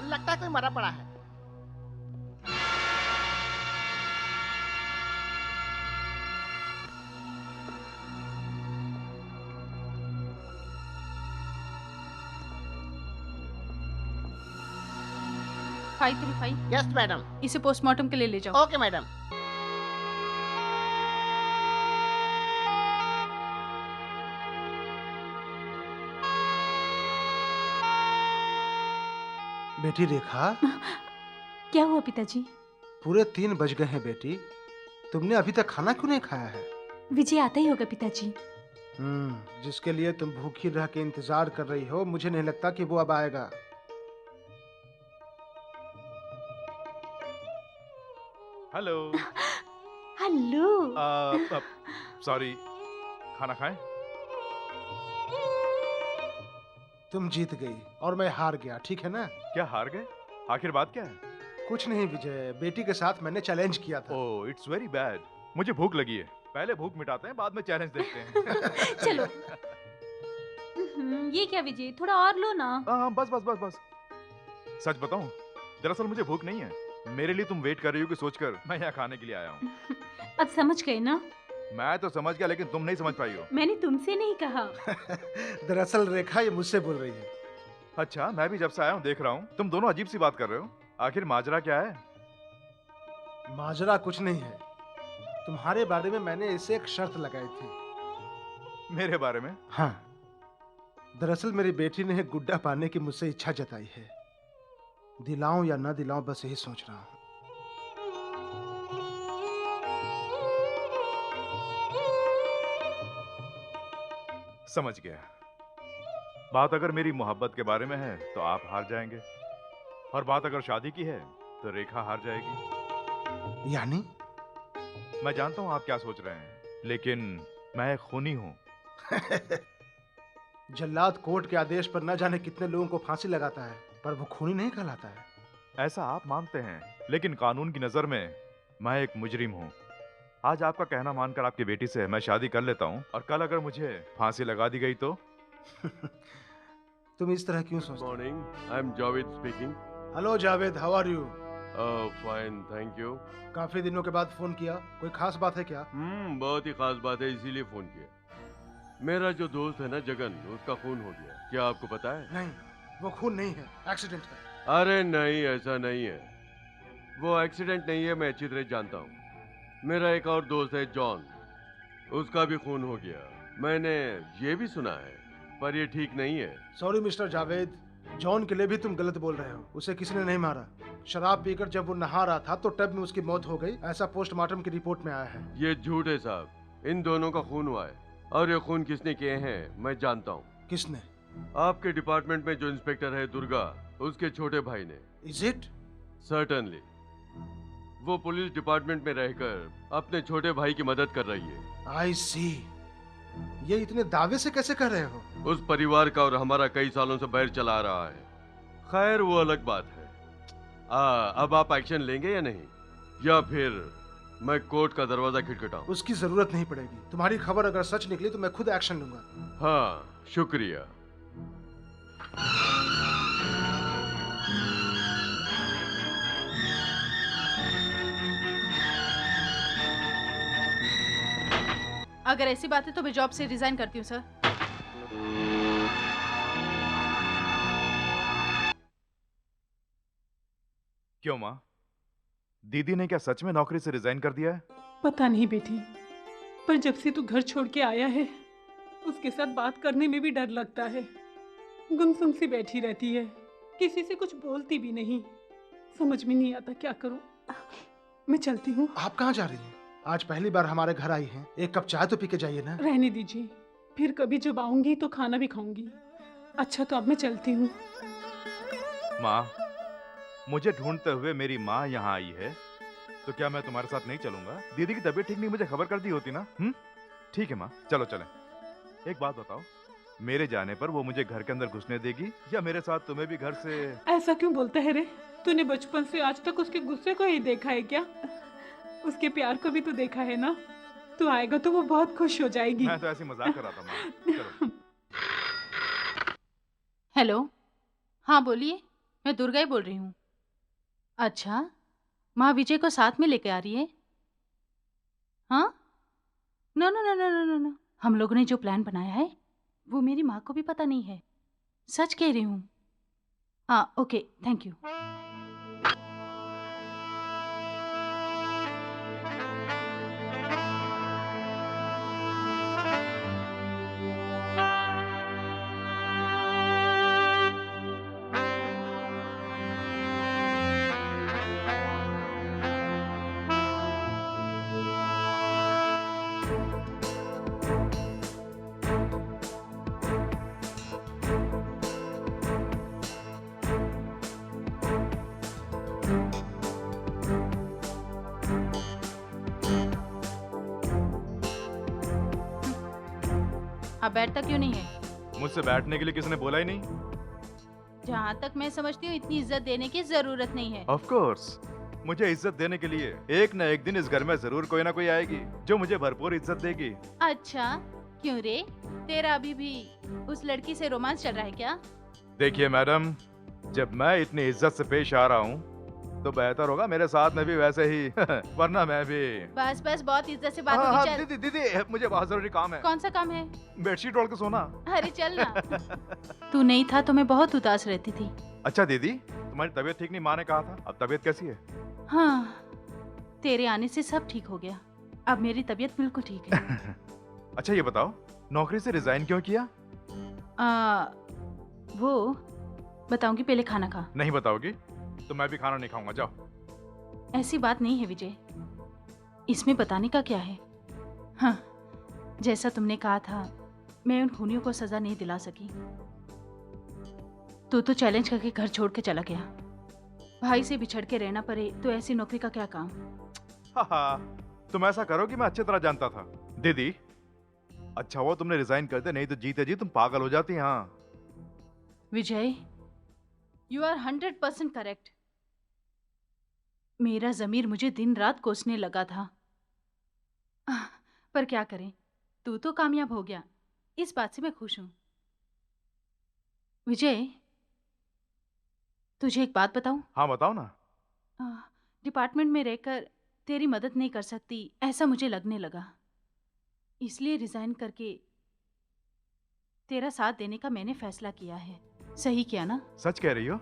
Speaker 4: लगता है कोई मरा पड़ा है।
Speaker 5: 535।
Speaker 4: Yes madam.
Speaker 5: इसे पोस्टमार्टम के लिए ले जाओ।
Speaker 4: Okay madam.
Speaker 7: बेटी रेखा,
Speaker 3: क्या हुआ पिताजी?
Speaker 7: पूरे 3 बज गए हैं बेटी, तुमने अभी तक खाना क्यों नहीं खाया है?
Speaker 3: विजय आता ही होगा पिताजी।
Speaker 7: जिसके लिए तुम भूखी रह के इंतजार कर रही हो, मुझे नहीं लगता कि वो अब आएगा।
Speaker 1: हेलो।
Speaker 3: हेलो।
Speaker 1: सॉरी, खाना खाएं?
Speaker 7: तुम जीत गई और मैं हार गया, ठीक है ना?
Speaker 1: क्या हार गए? आखिर बात क्या है?
Speaker 7: कुछ नहीं विजय, बेटी के साथ मैंने चैलेंज किया था।
Speaker 1: ओह, इट्स वेरी बैड। मुझे भूख लगी है, पहले भूख मिटाते हैं, बाद में चैलेंज देखते हैं।
Speaker 3: चलो। ये क्या विजय, थोड़ा और लो ना।
Speaker 1: हाँ, बस बस बस बस। सच बताऊं, दरअसल मुझे भूख नहीं है। मेरे लिए तुम वेट कर रही हो कि सोचकर मैं यहाँ खाने के लिए आया हूँ।
Speaker 3: अब समझ गए ना?
Speaker 1: मैं तो समझ गया, लेकिन तुम नहीं समझ पाई हो।
Speaker 3: मैंने तुमसे नहीं कहा।
Speaker 7: दरअसल रेखा ये मुझसे बोल रही है।
Speaker 1: अच्छा, मैं भी जब से आया हूँ देख रहा हूँ तुम दोनों अजीब सी बात कर रहे हो। आखिर माजरा क्या है?
Speaker 7: माजरा कुछ नहीं है, तुम्हारे बारे में मैंने इसे एक शर्त लगाई थी।
Speaker 1: मेरे बारे में?
Speaker 7: हाँ, दरअसल मेरी बेटी ने एक गुड्डा पाने की मुझसे इच्छा जताई है। दिलाऊं या ना दिलाऊं, बस यही सोच रहा हूं।
Speaker 1: समझ गया। बात अगर मेरी मोहब्बत के बारे में है तो आप हार जाएंगे, और बात अगर शादी की है तो रेखा हार जाएगी।
Speaker 7: यानी?
Speaker 1: मैं जानता हूं आप क्या सोच रहे हैं, लेकिन मैं एक खूनी हूं।
Speaker 7: जल्लाद कोर्ट के आदेश पर न जाने कितने लोगों को फांसी लगाता है, पर वो खूनी नहीं कहलाता है।
Speaker 1: ऐसा आप मानते हैं, लेकिन कानून की नजर में मैं एक मुजरिम हूं। आज आपका कहना मानकर आपकी बेटी से मैं शादी कर लेता हूं, और कल अगर मुझे फांसी लगा दी गई तो?
Speaker 7: तुम इस तरह क्यों सोचते?
Speaker 8: Morning, I am Javed speaking.
Speaker 7: Hello Javed, how are you?
Speaker 8: Fine, thank you.
Speaker 7: काफी दिनों के बाद फोन किया, कोई खास बात है क्या?
Speaker 8: बहुत ही खास बात है, इसीलिए फोन किया। मेरा जो दोस्त है ना जगन, उसका खून हो गया। क्या आपको पता है?
Speaker 7: नहीं, वो खून नहीं है, एक्सीडेंट है।
Speaker 8: अरे नहीं, ऐसा नहीं है। वो एक्सीडेंट नहीं है, मैं अच्छी तरह जानता हूँ। मेरा एक और दोस्त है जॉन, उसका भी खून हो गया। मैंने ये भी सुना है, पर ये ठीक नहीं है।
Speaker 7: सॉरी मिस्टर जावेद, जॉन के लिए भी तुम गलत बोल रहे हो। उसे किसी ने नहीं मारा। शराब पीकर जब वो नहा रहा था तो टब में उसकी मौत हो गई, ऐसा पोस्टमार्टम की रिपोर्ट में आया है।
Speaker 8: ये झूठ है साहब, इन दोनों का खून हुआ है, और ये खून किसने किए हैं मैं जानता हूँ।
Speaker 7: किसने?
Speaker 8: आपके डिपार्टमेंट में जो इंस्पेक्टर है दुर्गा, उसके छोटे भाई ने।
Speaker 7: Is it?
Speaker 8: सर्टनली। वो पुलिस डिपार्टमेंट में रहकर अपने छोटे भाई की मदद कर रही है।
Speaker 7: आई सी। ये इतने दावे से कैसे कर रहे हो?
Speaker 8: उस परिवार का और हमारा कई सालों से बैर चला रहा है। खैर वो अलग बात है। अब आप एक्शन लेंगे या नहीं, या फिर मैं कोर्ट का दरवाजा खटखटाऊं?
Speaker 7: उसकी जरूरत नहीं पड़ेगी। तुम्हारी खबर अगर सच निकली तो मैं खुद एक्शन लूंगा।
Speaker 8: हाँ, शुक्रिया।
Speaker 5: अगर ऐसी बात है तो मैं जॉब से रिजाइन करती हूँ सर।
Speaker 1: क्यों माँ? दीदी ने क्या सच में नौकरी से रिजाइन कर दिया है?
Speaker 6: पता नहीं बेटी, पर जब से तू घर छोड़ के आया है, उसके साथ बात करने में भी डर लगता है। गुमसुम सी बैठी रहती है, किसी से कुछ बोलती भी नहीं। समझ में नहीं आता क्या करूं। मैं चलती हूँ।
Speaker 7: आप कहाँ जा रही हैं? आज पहली बार हमारे घर आई हैं, एक कप चाय तो पी के जाइए ना।
Speaker 6: रहने दीजिए, फिर कभी जब आऊंगी तो खाना भी खाऊंगी। अच्छा तो अब मैं चलती हूँ।
Speaker 1: माँ, मुझे ढूंढते हुए मेरी माँ यहाँ आई है, तो क्या मैं तुम्हारे साथ नहीं चलूंगा? दीदी की तबीयत ठीक नहीं, मुझे खबर कर दी होती ना। ठीक है माँ, चलो चलें। एक बात बताओ, मेरे जाने पर वो मुझे घर के अंदर घुसने देगी, या मेरे साथ तुम्हें भी घर से?
Speaker 6: ऐसा क्यों बोलता है रे? तूने बचपन से आज तक उसके गुस्से को ही देखा है क्या? उसके प्यार को भी तो देखा है ना। तू आएगा तो वो बहुत खुश हो जाएगी।
Speaker 1: मैं तो ऐसी मजाक कर रहा था माँ। चलो।
Speaker 5: हेलो, हाँ बोलिए, मैं दुर्गा ही बोल रही हूँ। अच्छा, माँ विजय को साथ में लेके आ रही है? हाँ? No no no no no no no, हम लोगों ने जो प्लान बनाया है वो मेरी माँ को भी पता नहीं है। सच कह रही हूँ। हाँ ओके, थैंक यू। अब बैठता क्यों नहीं है?
Speaker 1: मुझसे बैठने के लिए किसने बोला ही नहीं।
Speaker 5: जहाँ तक मैं समझती हूँ इतनी इज्जत देने की जरूरत नहीं है।
Speaker 1: ऑफ कोर्स, मुझे इज्जत देने के लिए एक न एक दिन इस घर में जरूर कोई ना कोई आएगी जो मुझे भरपूर इज्जत देगी।
Speaker 5: अच्छा, क्यों रे? तेरा अभी भी उस लड़की से रोमांस चल रहा है क्या?
Speaker 1: देखिए मैडम, जब मैं इतनी इज्जत से पेश आ रहा हूँ तो बेहतर होगा मेरे साथ में भी वैसे ही वरना मैं भी।
Speaker 5: बस बस, बहुत इज्जत से बात
Speaker 1: हाँ,
Speaker 5: होगी,
Speaker 1: हाँ,
Speaker 5: चल।
Speaker 1: दीदी मुझे बहुत जरूरी काम है।
Speaker 5: कौन सा काम है?
Speaker 1: बेडशीट ओढ़ के सोना।
Speaker 5: अरे चल ना। तू नहीं था तो मैं बहुत उदास रहती थी।
Speaker 1: अच्छा दीदी, तुम्हारी तबीयत ठीक नहीं, माँ ने कहा था। अब तबीयत कैसी है?
Speaker 5: हाँ, तेरे आने से सब ठीक हो गया। अब मेरी तबीयत बिल्कुल ठीक है।
Speaker 1: अच्छा ये बताओ, नौकरी से रिजाइन क्यों किया?
Speaker 5: वो बताऊंगी, पहले खाना खा।
Speaker 1: नहीं बताओगी तो मैं भी खाना नहीं खाऊंगा, जाओ।
Speaker 5: ऐसी बात नहीं है विजय, इसमें बताने का क्या है। हाँ, जैसा तुमने कहा था, मैं उन खूनियों को सजा नहीं दिला सकी। तू तो चैलेंज करके घर छोड़ के चला गया। भाई से बिछड़ के रहना पड़े तो ऐसी नौकरी का क्या काम।
Speaker 1: तुम ऐसा करोगी मैं अच्छी तरह जानता था। दीदी, अच्छा हुआ तुमने रिजाइन कर दिया, नहीं तो जीते जी तुम पागल हो जाती। हाँ
Speaker 5: विजय, यू आर 100% करेक्ट। मेरा जमीर मुझे दिन रात कोसने लगा था, पर क्या करें, तू तो कामयाब हो गया, इस बात से मैं खुश हूं। विजय, तुझे एक बात बताऊं?
Speaker 1: हाँ बताओ ना।
Speaker 5: डिपार्टमेंट में रहकर तेरी मदद नहीं कर सकती ऐसा मुझे लगने लगा, इसलिए रिजाइन करके तेरा साथ देने का मैंने फैसला किया है। सही किया ना?
Speaker 1: सच कह रही हो?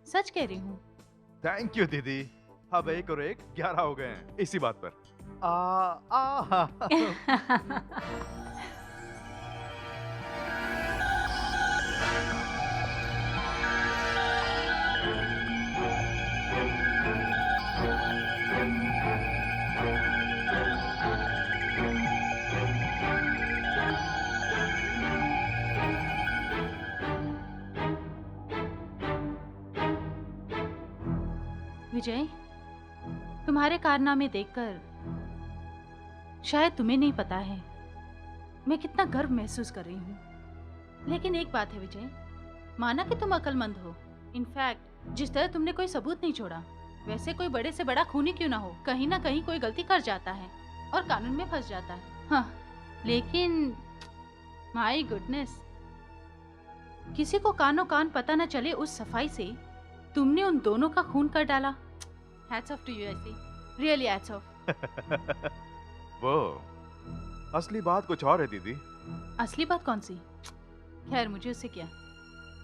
Speaker 5: सच कह रही हूँ।
Speaker 1: थैंक यू दीदी। अब 1 और 1 11 हो गए हैं इसी बात पर।
Speaker 5: विजय, तुम्हारे कारनामे देखकर शायद तुम्हें नहीं पता है मैं कितना गर्व महसूस कर रही हूँ। लेकिन एक बात है विजय, माना कि तुम अक्लमंद हो, इनफैक्ट जिस तरह तुमने कोई सबूत नहीं छोड़ा, वैसे कोई बड़े से बड़ा खूनी क्यों ना हो, कहीं ना कहीं कोई गलती कर जाता है और कानून में फंस जाता है। हाँ, लेकिन माय गुडनेस, किसी को कानो कान पता न चले उस सफाई से तुमने उन दोनों का खून कर डाला। हैट्स ऑफ टू यू, ऐसी रियली हैट्स ऑफ।
Speaker 1: वो असली बात कुछ और है दीदी।
Speaker 5: असली बात कौन सी? खैर मुझे उससे क्या।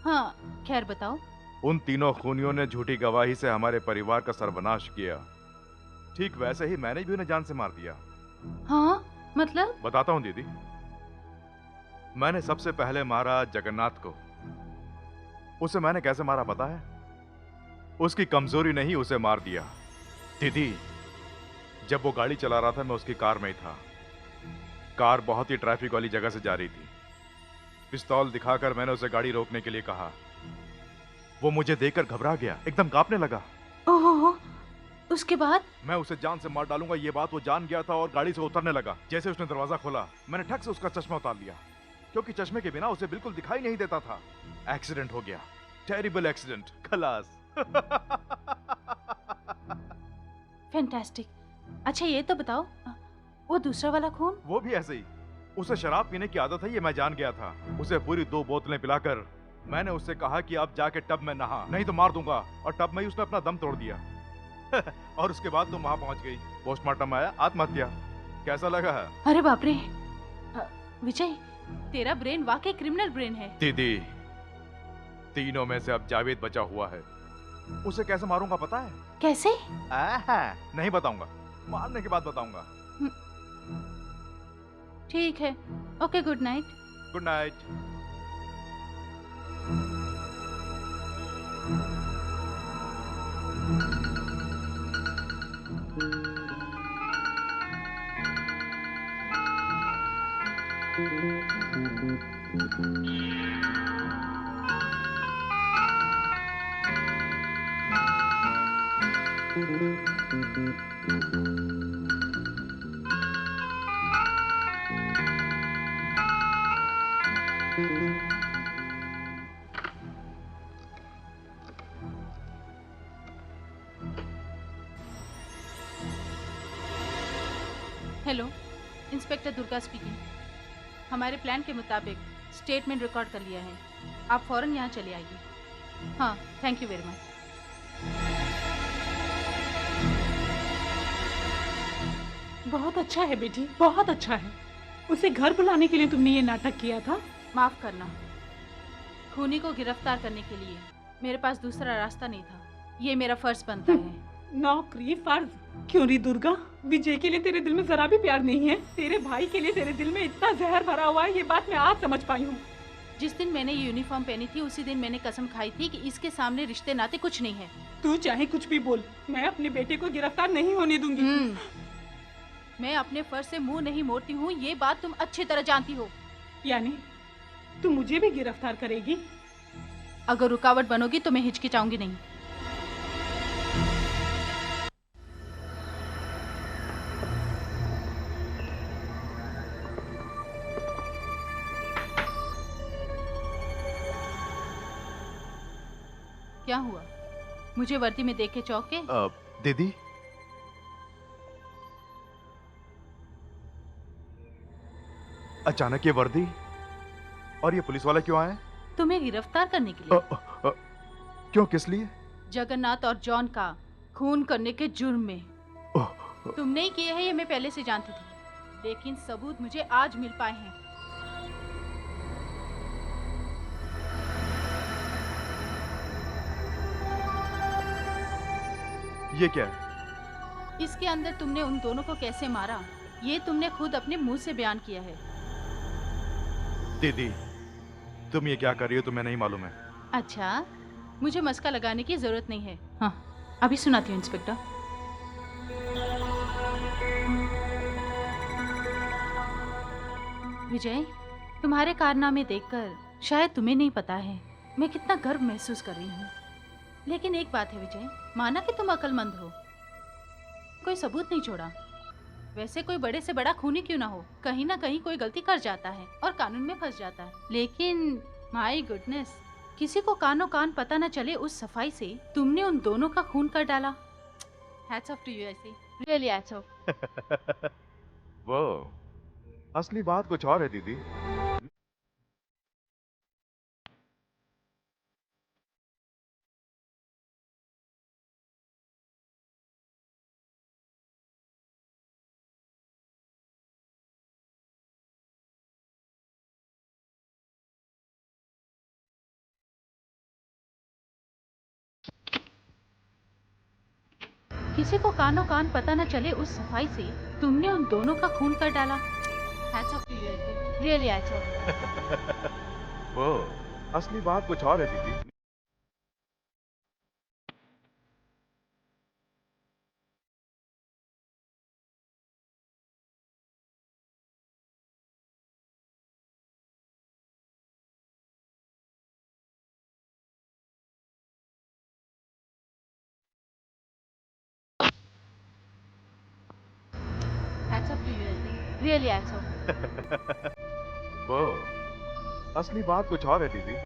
Speaker 5: हाँ खैर बताओ।
Speaker 1: उन तीनों खूनियों ने झूठी गवाही से हमारे परिवार का सर्वनाश किया, ठीक वैसे ही मैंने भी उन्हें जान से मार दिया।
Speaker 5: हाँ मतलब?
Speaker 1: बताता हूँ दीदी। मैंने सबसे पहले मारा जगन्नाथ को। उसे मैंने कैसे मारा पता है? उसकी कमजोरी नहीं, उसे मार दिया। दीदी, जब वो गाड़ी चला रहा था मैं उसकी कार में ही था। कार बहुत ही ट्रैफिक वाली जगह से जा रही थी। पिस्तौल दिखाकर मैंने उसे गाड़ी रोकने के लिए कहा। वो मुझे देखकर घबरा गया, एकदम कांपने लगा।
Speaker 5: ओह, उसके बाद?
Speaker 1: मैं उसे जान से मार डालूंगा ये बात वो जान गया था और गाड़ी से उतरने लगा। जैसे उसने दरवाजा खोला, मैंने ठक से उसका चश्मा उतार लिया, क्योंकि चश्मे के बिना उसे बिल्कुल दिखाई नहीं देता था। एक्सीडेंट हो गया, टेरिबल एक्सीडेंट, खलास।
Speaker 5: फैंटास्टिक। अच्छा ये तो बताओ, वो दूसरा वाला खून?
Speaker 1: वो भी ऐसे ही। उसे शराब पीने की आदत है, ये मैं जान गया था। उसे पूरी 2 बोतलें पिलाकर मैंने उससे कहा कि अब जाके टब में नहा, नहीं तो मार दूंगा। और टब में ही उसने अपना दम तोड़ दिया। और उसके बाद तुम वहां पहुंच गई। पोस्टमार्टम आया, आत्महत्या। कैसा लगा?
Speaker 5: अरे बाप रे, विजय तेरा ब्रेन वाकई क्रिमिनल ब्रेन है।
Speaker 1: दीदी, तीनों में से अब जावेद बचा हुआ है। उसे कैसे मारूंगा पता है?
Speaker 5: कैसे?
Speaker 1: नहीं बताऊंगा, मारने के बाद बताऊंगा।
Speaker 5: ठीक है, okay, good night.
Speaker 1: Good night.
Speaker 5: Hello, inspector Durga speaking. हमारे प्लान के मुताबिक स्टेटमेंट रिकॉर्ड कर लिया है। आप फौरन यहाँ चले आइए। हाँ, थैंक यू वेरी मच।
Speaker 6: बहुत अच्छा है बेटी, बहुत अच्छा है। उसे घर बुलाने के लिए तुमने ये नाटक किया था?
Speaker 5: माफ करना, खूनी को गिरफ्तार करने के लिए मेरे पास दूसरा रास्ता नहीं था। ये मेरा फर्ज बनता है।
Speaker 6: नौकरी फर्ज? क्यों री दुर्गा, विजय के लिए तेरे दिल में जरा भी प्यार नहीं है? तेरे भाई के लिए तेरे दिल में इतना जहर भरा हुआ है, ये बात मैं आज समझ पाई हूँ।
Speaker 5: जिस दिन मैंने ये यूनिफॉर्म पहनी थी उसी दिन मैंने कसम खाई थी कि इसके सामने रिश्ते नाते कुछ नहीं है।
Speaker 6: तू चाहे कुछ भी बोल, मैं अपने बेटे को गिरफ्तार नहीं होने दूंगी।
Speaker 5: मैं अपने फर्ज से मुंह नहीं मोड़ती हूँ, ये बात तुम अच्छी तरह जानती हो।
Speaker 6: यानी तू मुझे भी गिरफ्तार करेगी?
Speaker 5: अगर रुकावट बनोगी तो मैं हिचकिचाऊंगी नहीं। क्या हुआ? मुझे वर्दी में देख के चौंके?
Speaker 1: दीदी, अचानक ये वर्दी और ये पुलिस वाला क्यों आए?
Speaker 5: तुम्हें गिरफ्तार करने के लिए।
Speaker 1: क्यों, किस लिए?
Speaker 5: जगन्नाथ और जॉन का खून करने के जुर्म में। तुमने ही किए हैं ये मैं पहले से जानती थी, लेकिन सबूत मुझे आज मिल पाए हैं।
Speaker 1: ये क्या है?
Speaker 5: इसके अंदर तुमने उन दोनों को कैसे मारा, ये तुमने खुद अपने मुंह से बयान किया है।
Speaker 1: दीदी, तुम ये क्या कर रही हो तुम्हें नहीं मालूम है?
Speaker 5: अच्छा, मुझे मस्का लगाने की जरूरत नहीं है। हाँ, अभी सुनाती हूँ इंस्पेक्टर। विजय, तुम्हारे कारनामे देखकर शायद तुम्हें नहीं पता है मैं कितना गर्व महसूस कर रही हूँ। लेकिन एक बात है विजय, माना कि तुम अक्लमंद हो, कोई सबूत नहीं छोड़ा। वैसे कोई बड़े से बड़ा खूनी क्यों ना हो, कहीं ना कहीं कोई गलती कर जाता है और कानून में फंस जाता है। लेकिन माय गुडनेस, किसी को कानों कान पता न चले उस सफाई से तुमने उन दोनों का खून कर डाला। हैट्स ऑफ टू यू ऐसे, रियली हैट्स ऑफ।
Speaker 1: वो असली बात कुछ और है दीदी।
Speaker 5: किसी को कानों कान पता न चले उस सफाई से तुमने उन दोनों का खून कर डाला। हैट्स ऑफ टू यू ऐसे, रियली हैट्स ऑफ।
Speaker 1: वो असली बात कुछ और है दीदी।
Speaker 5: Really hats off.
Speaker 1: वो असली बात कुछ और है दीदी।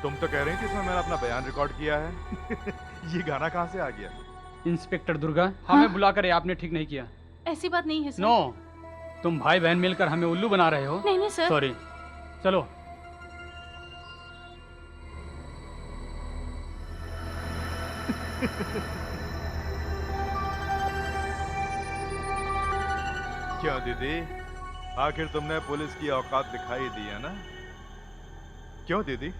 Speaker 1: तुम तो कह रही थी इसमें मैंने अपना बयान रिकॉर्ड किया है। ये गाना कहाँ से आ गया?
Speaker 10: इंस्पेक्टर दुर्गा, हमें बुलाकर ये आपने ठीक नहीं किया।
Speaker 5: ऐसी बात नहीं है सर।
Speaker 10: नो, तुम भाई बहन मिलकर हमें उल्लू बना रहे हो।
Speaker 5: नहीं नहीं सर।
Speaker 10: सॉरी, चलो।
Speaker 1: क्यों दीदी, आखिर तुमने पुलिस की औकात दिखाई दी है ना? क्यों दीदी,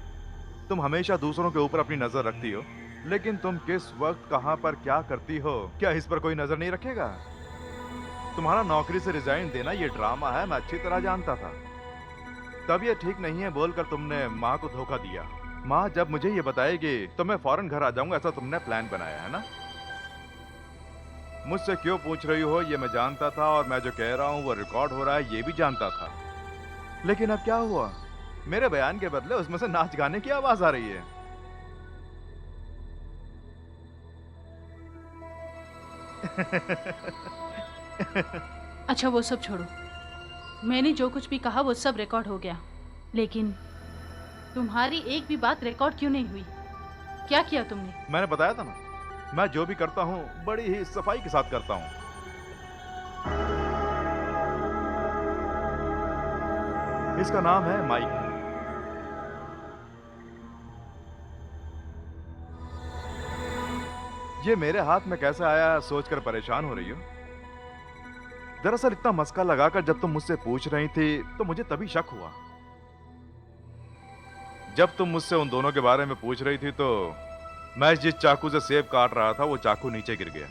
Speaker 1: तुम हमेशा दूसरों के ऊपर अपनी नजर रखती हो, लेकिन तुम किस वक्त कहां पर क्या करती हो, क्या इस पर कोई नजर नहीं रखेगा? तुम्हारा नौकरी से रिजाइन देना ये ड्रामा है, मैं अच्छी तरह जानता था। तब ये ठीक नहीं है बोलकर तुमने माँ को धोखा दिया। माँ जब मुझे ये बताएगी तो मैं फौरन घर आ जाऊंगा, ऐसा तुमने प्लान बनाया है ना? मुझसे क्यों पूछ रही हो ये मैं जानता था, और मैं जो कह रहा हूँ वो रिकॉर्ड हो रहा है ये भी जानता था। लेकिन अब क्या हुआ? मेरे बयान के बदले उसमें से नाच गाने की आवाज आ रही है।
Speaker 5: अच्छा वो सब छोड़ो, मैंने जो कुछ भी कहा वो सब रिकॉर्ड हो गया, लेकिन तुम्हारी एक भी बात रिकॉर्ड क्यों नहीं हुई? क्या किया तुमने?
Speaker 1: मैंने बताया था ना, मैं जो भी करता हूँ बड़ी ही सफाई के साथ करता हूँ। इसका नाम है माइक। ये मेरे हाथ में कैसे आया सोचकर परेशान हो रही हो? दरअसल इतना मस्का लगाकर जब तुम मुझसे पूछ रही थी तो मुझे तभी शक हुआ। जब तुम मुझसे उन दोनों के बारे में पूछ रही थी तो मैं जिस चाकू से सेब काट रहा था वो चाकू नीचे गिर गया।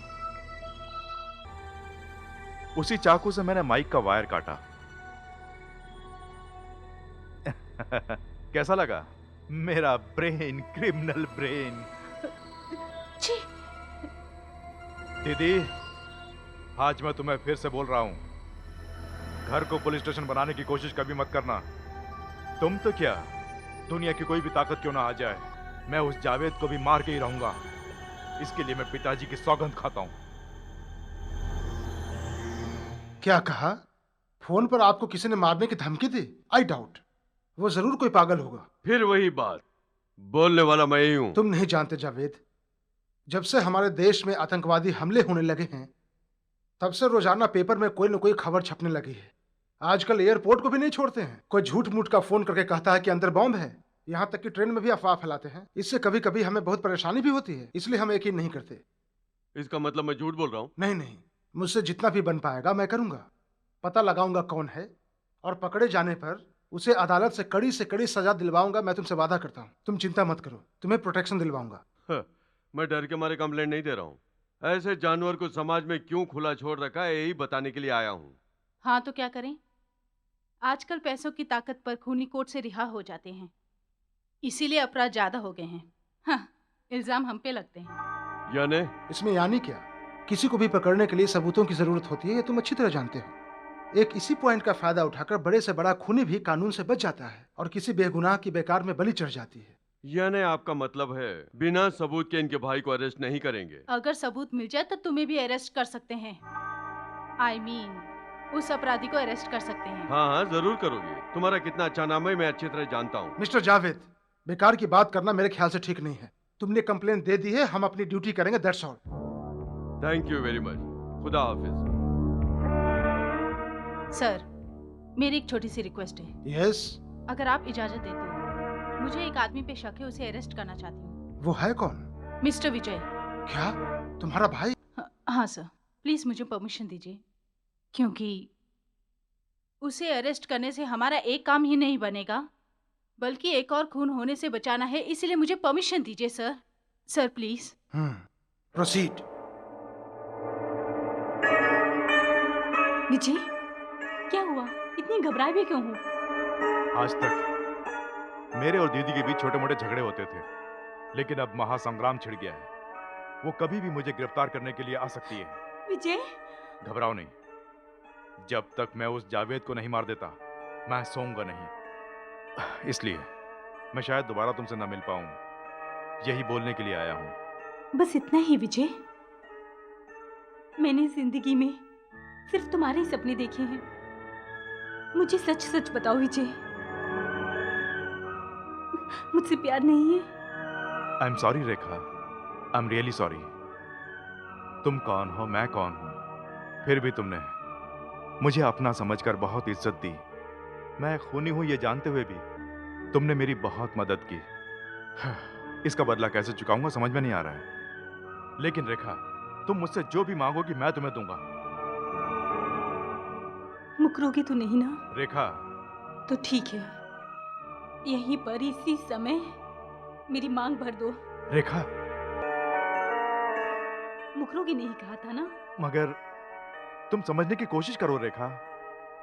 Speaker 1: उसी चाकू से मैंने माइक का वायर काटा। कैसा लगा मेरा ब्रेन, क्रिमिनल ब्रेन? दीदी, आज मैं तुम्हें फिर से बोल रहा हूं, घर को पुलिस स्टेशन बनाने की कोशिश कभी मत करना। तुम तो क्या, दुनिया की कोई भी ताकत क्यों ना आ जाए, मैं उस जावेद को भी मार के ही रहूंगा। इसके लिए मैं पिताजी की सौगंध खाता हूं।
Speaker 7: क्या कहा? फोन पर आपको किसी ने मारने की धमकी दी? आई डाउट, वो जरूर कोई पागल होगा।
Speaker 8: फिर वही बात, बोलने वाला मैं ही हूं।
Speaker 7: तुम नहीं जानते जावेद, जब से हमारे देश में आतंकवादी हमले होने लगे हैं तब से रोजाना पेपर में कोई न कोई खबर छपने लगी है। आजकल एयरपोर्ट को भी नहीं छोड़ते हैं। कोई झूठ मूठ का फोन करके कहता है कि अंदर बॉम्ब है। यहाँ तक कि ट्रेन में भी अफवाह फैलाते हैं। इससे कभी कभी हमें बहुत परेशानी भी होती है, इसलिए हम यकीन नहीं करते।
Speaker 8: इसका मतलब मैं झूठ बोल रहा हूँ?
Speaker 7: नहीं नहीं, मुझसे जितना भी बन पाएगा मैं करूंगा। पता लगाऊंगा कौन है, और पकड़े जाने पर उसे अदालत से कड़ी सजा दिलवाऊंगा। मैं तुमसे वादा करता हूँ, तुम चिंता मत करो, तुम्हें प्रोटेक्शन दिलवाऊंगा।
Speaker 8: मैं डर के मारे कंप्लेंट नहीं दे रहा हूँ। ऐसे जानवर को समाज में क्यों खुला छोड़ रखा है यही बताने के लिए आया हूँ।
Speaker 5: हाँ तो क्या करें, आजकल पैसों की ताकत पर खूनी कोर्ट से रिहा हो जाते हैं, इसीलिए अपराध ज्यादा हो गए हैं। हाँ, इल्जाम हम पे लगते हैं।
Speaker 8: यानी?
Speaker 7: इसमें यानी क्या? किसी को भी पकड़ने के लिए सबूतों की जरूरत होती है, ये तुम अच्छी तरह जानते हो। एक इसी पॉइंट का फायदा उठाकर बड़े से बड़ा खूनी भी कानून से बच जाता है और किसी बेगुनाह की बेकार में बलि चढ़ जाती है।
Speaker 8: यानी आपका मतलब है बिना सबूत के इनके भाई को अरेस्ट नहीं करेंगे?
Speaker 5: अगर सबूत मिल जाए तो तुम्हें भी अरेस्ट कर सकते हैं। I mean, उस अपराधी को अरेस्ट कर सकते हैं।
Speaker 8: हाँ हाँ जरूर करोगे। तुम्हारा कितना अच्छा नाम है मैं अच्छी तरह जानता हूँ।
Speaker 7: मिस्टर जावेद, बेकार की बात करना मेरे ख्याल से ठीक नहीं है। तुमने कंप्लेन दे दी है, हम अपनी ड्यूटी करेंगे, that's all.
Speaker 8: Thank you very much. खुदा हाफिज।
Speaker 5: सर, मेरी एक छोटी सी रिक्वेस्ट है।
Speaker 7: यस?
Speaker 5: अगर आप इजाजत दे तो मुझे एक आदमी पे शक है, उसे अरेस्ट करना चाहती हूँ।
Speaker 7: वो है कौन?
Speaker 5: मिस्टर विजय।
Speaker 7: क्या, तुम्हारा भाई?
Speaker 5: हाँ सर, प्लीज मुझे परमिशन दीजिए, क्योंकि उसे अरेस्ट करने से हमारा एक काम ही नहीं बनेगा बल्कि एक और खून होने से बचाना है, इसीलिए मुझे परमिशन दीजिए सर। Sir please.
Speaker 7: प्रोसीड।
Speaker 3: विजय, क्या हुआ? इतनी घबराए भी क्यों हो?
Speaker 1: आज तक मेरे और दीदी के बीच छोटे मोटे झगड़े होते थे, लेकिन अब महासंग्राम छिड़ गया है। वो कभी भी मुझे गिरफ्तार करने के लिए आ सकती है।
Speaker 3: विजय,
Speaker 1: घबराओ नहीं, जब तक मैं उस जावेद को नहीं मार देता मैं सोऊंगा नहीं। इसलिए मैं शायद दोबारा तुमसे ना मिल पाऊं, यही बोलने के लिए आया हूं।
Speaker 3: बस इतना ही विजय। मैंने जिंदगी में सिर्फ तुम्हारे ही सपने देखे हैं। मुझे सच सच बताओ विजय, मुझसे प्यार नहीं है?
Speaker 1: I am sorry Rekha, I am really sorry. तुम कौन हो, मैं कौन हूं, फिर भी तुमने मुझे अपना समझकर बहुत इज्जत दी। मैं खूनी हूं ये जानते हुए भी तुमने मेरी बहुत मदद की। इसका बदला कैसे चुकाऊंगा समझ में नहीं आ रहा है। लेकिन रेखा, तुम मुझसे जो भी मांगोगी मैं तुम्हें दूंगा।
Speaker 3: मुकरोगे तो नहीं ना?
Speaker 1: रेखा।
Speaker 3: तो ठीक है, यहीं पर इसी समय मेरी मांग भर दो।
Speaker 1: रेखा।
Speaker 3: मुकरोगे नहीं कहा था ना?
Speaker 1: मगर तुम समझने की कोशिश करो रेखा,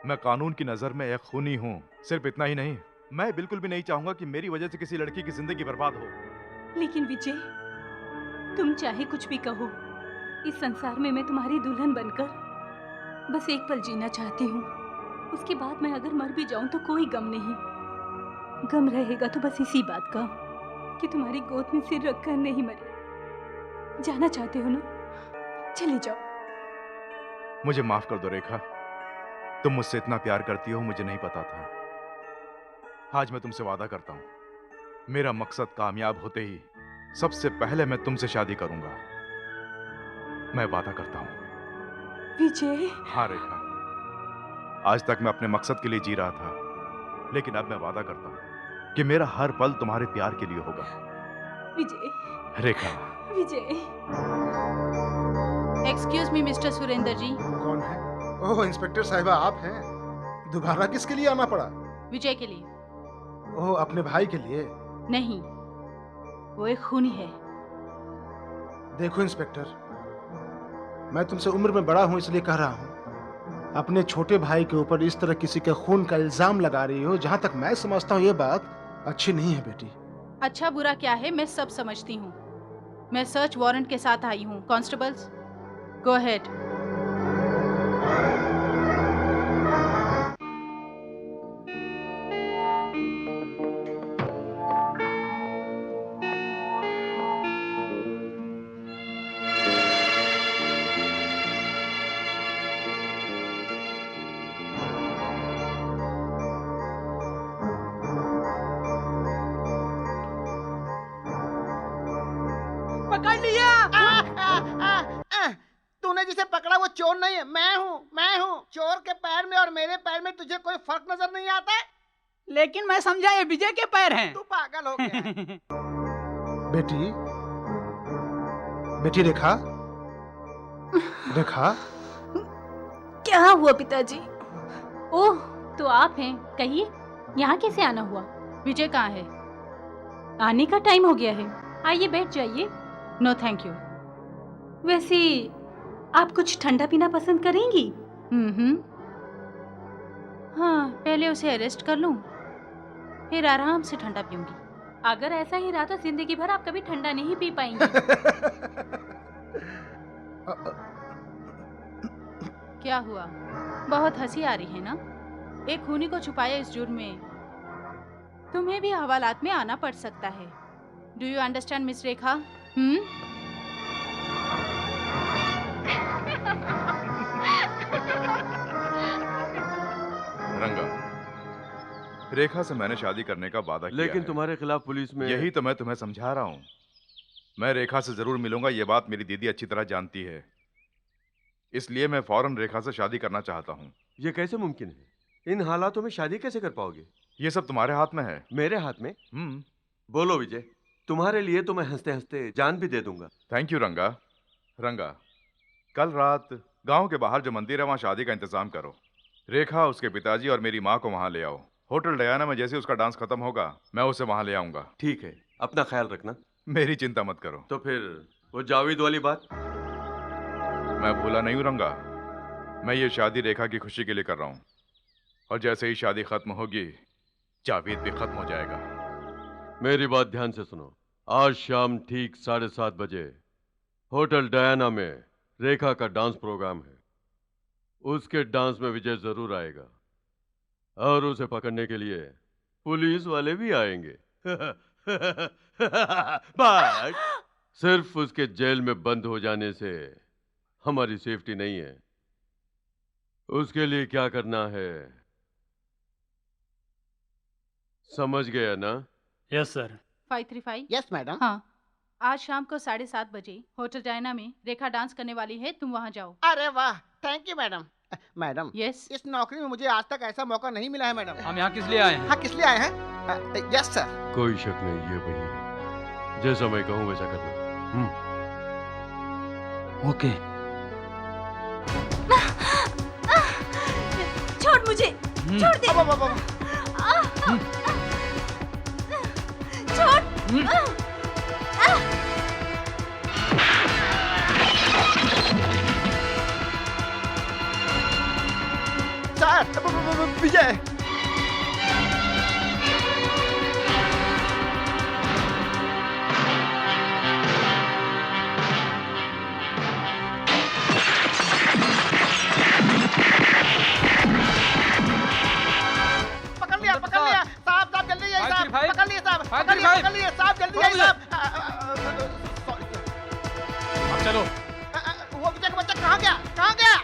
Speaker 1: मैं कानून की नजर में एक खूनी हूं। सिर्फ इतना ही नहीं, मैं बिल्कुल भी नहीं चाहूंगा कि मेरी वजह से किसी लड़की की जिंदगी बर्बाद हो।
Speaker 3: लेकिन विजय, तुम चाहे कुछ भी कहो, इस संसार में मैं तुम्हारी दुल्हन बनकर बस एक पल जीना चाहती हूँ। उसके बाद मैं अगर मर भी जाऊं तो कोई गम नहीं। गम रहेगा तो बस इसी बात का कि तुम्हारी गोद में सिर रखकर नहीं मरी। जाना चाहते हो ना? चले जाओ।
Speaker 1: मुझे माफ कर दो रेखा, तुम मुझसे इतना प्यार करती हो मुझे नहीं पता था। आज मैं तुमसे वादा करता हूं, मेरा मकसद कामयाब होते ही सबसे पहले मैं तुमसे शादी करूंगा। मैं वादा करता हूं।
Speaker 3: विजय।
Speaker 1: हाँ रेखा, आज तक मैं अपने मकसद के लिए जी रहा था, लेकिन अब मैं वादा करता हूं कि मेरा हर पल तुम्हारे प्यार के लिए होगा।
Speaker 3: विजय।
Speaker 1: रेखा।
Speaker 3: विजय।
Speaker 5: एक्सक्यूज मी मिस्टर सुरेंद्र जी।
Speaker 7: कौन है? ओह इंस्पेक्टर साहिबा, आप हैं? दोबारा किसके लिए आना पड़ा?
Speaker 5: विजय के लिए।
Speaker 7: ओह अपने भाई के लिए?
Speaker 5: नहीं, वो एक खूनी है।
Speaker 7: देखो इंस्पेक्टर, मैं तुमसे उम्र में बड़ा हूं इसलिए कह रहा हूं, अपने छोटे भाई के ऊपर इस तरह किसी के खून का इल्जाम लगा रही हो, जहां तक मैं समझता हूं ये बात अच्छी नहीं है बेटी।
Speaker 5: अच्छा बुरा क्या है मैं सब समझती हूँ। मैं सर्च वारंट के साथ आई हूँ। Constables, go ahead.
Speaker 4: पकड़ लिया। तूने जिसे पकड़ा वो चोर नहीं है, मैं हूँ। चोर के पैर में और मेरे पैर में तुझे कोई फर्क नजर नहीं आता है?
Speaker 6: लेकिन मैं समझा ये विजय के पैर हैं।
Speaker 4: तू पागल हो गया है।
Speaker 7: बेटी रेखा। रेखा।
Speaker 3: क्या हुआ पिताजी? ओह, तो आप हैं। कहिए, यहाँ कैसे आना हुआ?
Speaker 5: विजय कहाँ है?
Speaker 3: आने का टाइम हो गया है। आइए बैठ जाइए।
Speaker 5: No thank you.
Speaker 3: वैसे आप कुछ ठंडा पीना पसंद करेंगी?
Speaker 5: हाँ, पहले उसे अरेस्ट कर लूं, फिर आराम से ठंडा पीऊंगी।
Speaker 3: अगर ऐसा ही रहा तो जिंदगी भर आप कभी ठंडा नहीं पी पाएंगी।
Speaker 5: क्या हुआ? बहुत हंसी आ रही है ना? एक खूनी को छुपाया इस जुर्म में तुम्हें भी हवालात में आना पड़ सकता है। डू यू अंडरस्टैंड मिस रेखा?
Speaker 1: रंगा, रेखा से मैंने शादी करने का वादा किया
Speaker 8: लेकिन
Speaker 1: है।
Speaker 8: तुम्हारे खिलाफ पुलिस में
Speaker 1: यही तो मैं तुम्हें समझा रहा हूँ। मैं रेखा से जरूर मिलूंगा, ये बात मेरी दीदी अच्छी तरह जानती है। इसलिए मैं फौरन रेखा से शादी करना चाहता हूँ।
Speaker 8: ये कैसे मुमकिन है? इन हालातों में शादी कैसे कर पाओगे?
Speaker 1: ये सब तुम्हारे हाथ में है।
Speaker 8: मेरे हाथ में? बोलो विजय, तुम्हारे लिए तो मैं हंसते हंसते जान भी दे दूंगा।
Speaker 1: थैंक यू रंगा। रंगा, कल रात गांव के बाहर जो मंदिर है वहां शादी का इंतजाम करो। रेखा, उसके पिताजी और मेरी माँ को वहां ले आओ। होटल डयाना में जैसे उसका डांस खत्म होगा मैं उसे वहां ले आऊंगा।
Speaker 8: ठीक है, अपना ख्याल रखना।
Speaker 1: मेरी चिंता मत करो।
Speaker 8: तो फिर वो जावेद वाली बात?
Speaker 1: मैं भूला नहीं हूं रंगा। मैं ये शादी रेखा की खुशी के लिए कर रहा हूं, और जैसे ही शादी खत्म होगी जावेद भी खत्म हो जाएगा।
Speaker 8: मेरी बात ध्यान से सुनो। आज शाम ठीक 7:30 बजे होटल डयाना में रेखा का डांस प्रोग्राम है। उसके डांस में विजय जरूर आएगा और उसे पकड़ने के लिए पुलिस वाले भी आएंगे। बट सिर्फ उसके जेल में बंद हो जाने से हमारी सेफ्टी नहीं है। उसके लिए क्या करना है समझ गया ना?
Speaker 10: Yes sir.
Speaker 5: 535।
Speaker 4: Yes madam.
Speaker 5: हाँ, आज शाम को 7:30 बजे होटल डायना में रेखा डांस करने वाली है, तुम वहाँ जाओ।
Speaker 4: अरे वाह, thank you madam. Madam,
Speaker 5: yes,
Speaker 4: इस नौकरी में मुझे आज तक ऐसा मौका नहीं मिला है मैडम।
Speaker 12: हम यहाँ किस लिए आए हैं?
Speaker 4: हाँ, किस लिए आए हैं? Yes sir.
Speaker 8: कोई शक नहीं, ये वही है। जैसा मैं कहूँ वैसा करना।
Speaker 12: ओके।
Speaker 3: छोड़ मुझे, छोड़ दे। छोड़।
Speaker 4: सर, विजय।
Speaker 12: चलो।
Speaker 4: वो विजय का बच्चा कहाँ गया? कहाँ गया?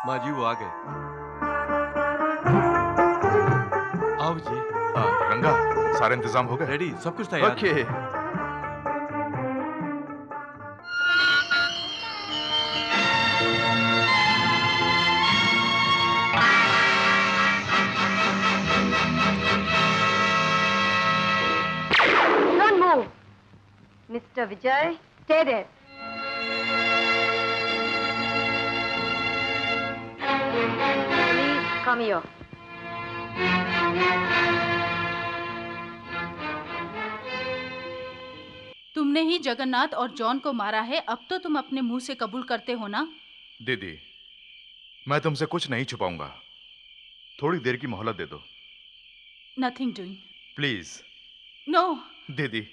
Speaker 8: माँ जी वो आ गए। आओ जी।
Speaker 1: रंगा, सारे इंतजाम हो गए?
Speaker 8: रेडी, सब कुछ तैयार।
Speaker 1: Okay.
Speaker 15: Don't move. Mr. Vijay, stay there. Please come here.
Speaker 5: तुमने ही जगन्नाथ और जॉन को मारा है, अब तो तुम अपने मुंह से कबूल करते हो ना?
Speaker 1: दीदी, मैं तुमसे कुछ नहीं छुपाऊंगा। थोड़ी देर की मोहलत दे दो।
Speaker 5: Nothing doing.
Speaker 1: प्लीज।
Speaker 5: नो।
Speaker 1: दीदी,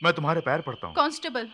Speaker 1: मैं तुम्हारे पैर पड़ता हूँ।
Speaker 5: Constable.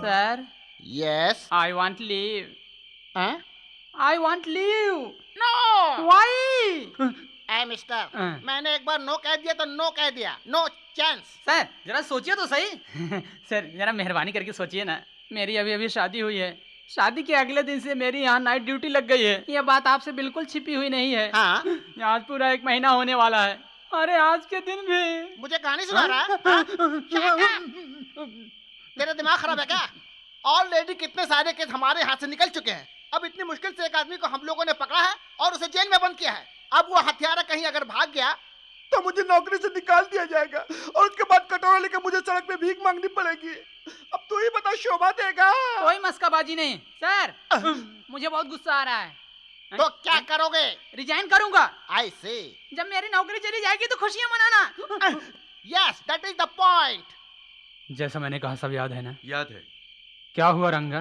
Speaker 6: Sir.
Speaker 4: Yes.
Speaker 6: I want leave.
Speaker 4: Huh?
Speaker 6: I want leave.
Speaker 4: No.
Speaker 6: Why?
Speaker 4: A mister, मैंने एक बार नो कह दिया तो नो कह दिया। No chance.
Speaker 6: सर जरा सोचिए तो सही। सर जरा मेहरबानी करके सोचिए ना, मेरी अभी अभी शादी हुई है। शादी के अगले दिन से मेरी यहाँ नाइट ड्यूटी लग गई है। यह बात आपसे बिल्कुल छिपी हुई नहीं है।
Speaker 4: हाँ?
Speaker 6: आज पूरा 1 महीना होने वाला है। अरे आज के दिन भी
Speaker 4: मुझे कहानी सुना रहा है? तेरा दिमाग खराब है क्या? ऑलरेडी कितने सारे केस हमारे हाथ से निकल चुके हैं। अब इतनी मुश्किल से एक आदमी को हम लोगों ने पकड़ा है और उसे जेल में बंद किया है। अब वो हत्यारा कहीं अगर भाग गया तो मुझे नौकरी से निकाल दिया जाएगा और उसके बाद कटोरा लेकर मुझे सड़क पे भीख मांगनी पड़ेगी। अब तू ही बता, शोभा देगा?
Speaker 6: कोई मस्काबाजी नहीं सर। मुझे बहुत गुस्सा आ रहा है।
Speaker 4: तो क्या करोगे?
Speaker 6: रिजाइन करूंगा।
Speaker 4: आई सी।
Speaker 6: जब मेरी नौकरी चली जाएगी तो खुशियां मनाना।
Speaker 4: Yes, that is the point.
Speaker 10: जैसा मैंने कहा सब याद है ना?
Speaker 8: याद है।
Speaker 10: क्या हुआ रंगा?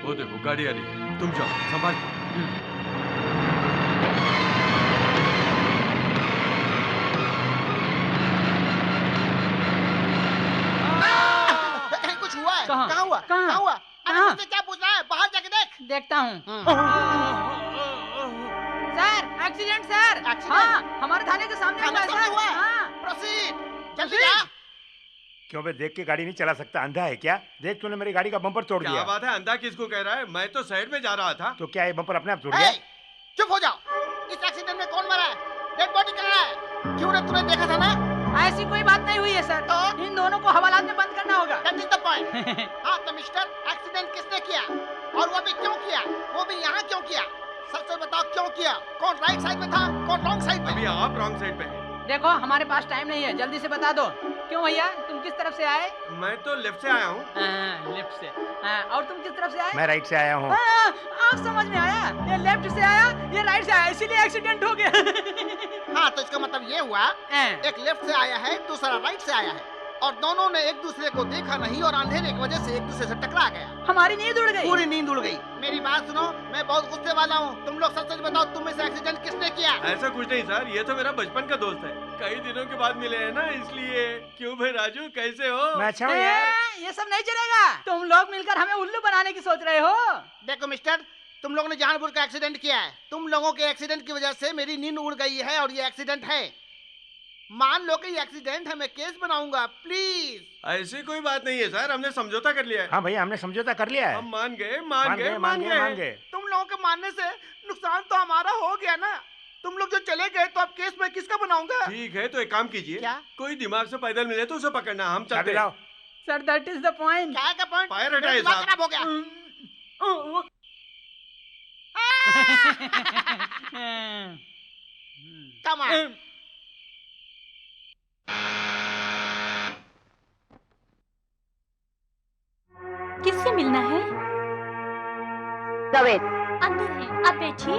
Speaker 8: वो देखो गाड़ी आ रही है, तुम जाओ संभाल के।
Speaker 4: कुछ हुआ है?
Speaker 6: कहाँ?
Speaker 4: कहाँ हुआ?
Speaker 6: कहाँ?
Speaker 4: कहाँ हुआ? अरे
Speaker 6: कहाँ?
Speaker 4: मुझसे क्या पूछ रहा है? बाहर जाके देख।
Speaker 6: देखता हूँ। Sir accident sir. हाँ, हमारे थाने के सामने हुआ है सर। हाँ।
Speaker 4: प्रोसीड, जल्दी जा।
Speaker 2: क्यों बे, देख के गाड़ी नहीं चला सकता? अंधा है क्या? देख तूने मेरी गाड़ी का बम्पर तोड़ दिया।
Speaker 8: क्या बात है, अंधा किसको कह रहा है? मैं तो साइड में जा रहा था।
Speaker 2: तो क्या ये बम्पर अपने आप टूट गया?
Speaker 4: चुप हो जाओ। इस एक्सीडेंट में कौन मरा है? डेड बॉडी कहाँ है? क्यों रे, तूने देखा था ना?
Speaker 6: ऐसी कोई बात नहीं हुई है सर। इन दोनों को हवालात में बंद करना होगा।
Speaker 4: That is the point. हाँ तो मिस्टर, एक्सीडेंट किसने किया और वो भी क्यों किया? वो भी यहाँ क्यों किया? सच से बताओ क्यों किया? कौन राइट साइड में था, कौन रॉन्ग साइड में?
Speaker 8: अभी आप रॉन्ग साइड पे हैं।
Speaker 6: देखो हमारे पास टाइम नहीं है, जल्दी से बता दो। क्यों भैया, तुम किस तरफ से आए?
Speaker 8: मैं तो लेफ्ट से आया हूँ।
Speaker 6: लेफ्ट से। और तुम किस तरफ से आए?
Speaker 2: मैं राइट से आया हूँ।
Speaker 6: आप समझ में आया? ये लेफ्ट से आया, ये राइट से आया, इसीलिए एक्सीडेंट हो गया।
Speaker 4: हाँ तो इसका मतलब ये हुआ, एक लेफ्ट से आया है, दूसरा राइट से आया है और दोनों ने एक दूसरे को देखा नहीं और अंधेरे की वजह से एक दूसरे से टकरा गया।
Speaker 6: हमारी नींद उड़ गई।
Speaker 4: पूरी नींद उड़ गई। मेरी बात सुनो, मैं बहुत गुस्से वाला हूँ। तुम लोग सच सच बताओ, तुम में से एक्सीडेंट किसने किया?
Speaker 8: ऐसा कुछ नहीं सर, ये तो मेरा बचपन का दोस्त है। कई दिनों के बाद मिले हैं ना, इसलिए। क्यों भाई राजू, कैसे हो?
Speaker 2: मैं अच्छा हूँ यार।
Speaker 16: ये सब नहीं चलेगा। तुम लोग मिलकर हमें उल्लू बनाने की सोच रहे हो।
Speaker 4: देखो मिस्टर, तुम लोगों ने जानबूझ का एक्सीडेंट किया है। तुम लोगों के एक्सीडेंट की वजह से मेरी नींद उड़ गई है और ये एक्सीडेंट है। मान लो कि ये एक्सीडेंट है, मैं केस बनाऊंगा। प्लीज।
Speaker 8: ऐसी कोई बात नहीं है सर, हमने समझौता कर लिया है।
Speaker 2: हाँ भैया, हमने समझौता कर लिया है।
Speaker 8: हम मान गए।
Speaker 4: तुम लोगों के मानने से नुकसान तो हमारा हो गया ना। तुम लोग जो चले गए तो अब केस मैं किसका बनाऊंगा?
Speaker 8: ठीक है, तो एक काम कीजिए।
Speaker 4: क्या?
Speaker 8: कोई दिमाग से पैदल मिले तो उसे पकड़ना। हम चलते
Speaker 2: हैं।
Speaker 16: Sir that is the point.
Speaker 4: क्या का पॉइंट?
Speaker 8: फायर हटाइए
Speaker 4: दिमाग
Speaker 8: साहब।
Speaker 4: खराब हो गया। Come on.
Speaker 3: किससे मिलना है?
Speaker 15: जावेद।
Speaker 3: अंदर है, आप बैठिए।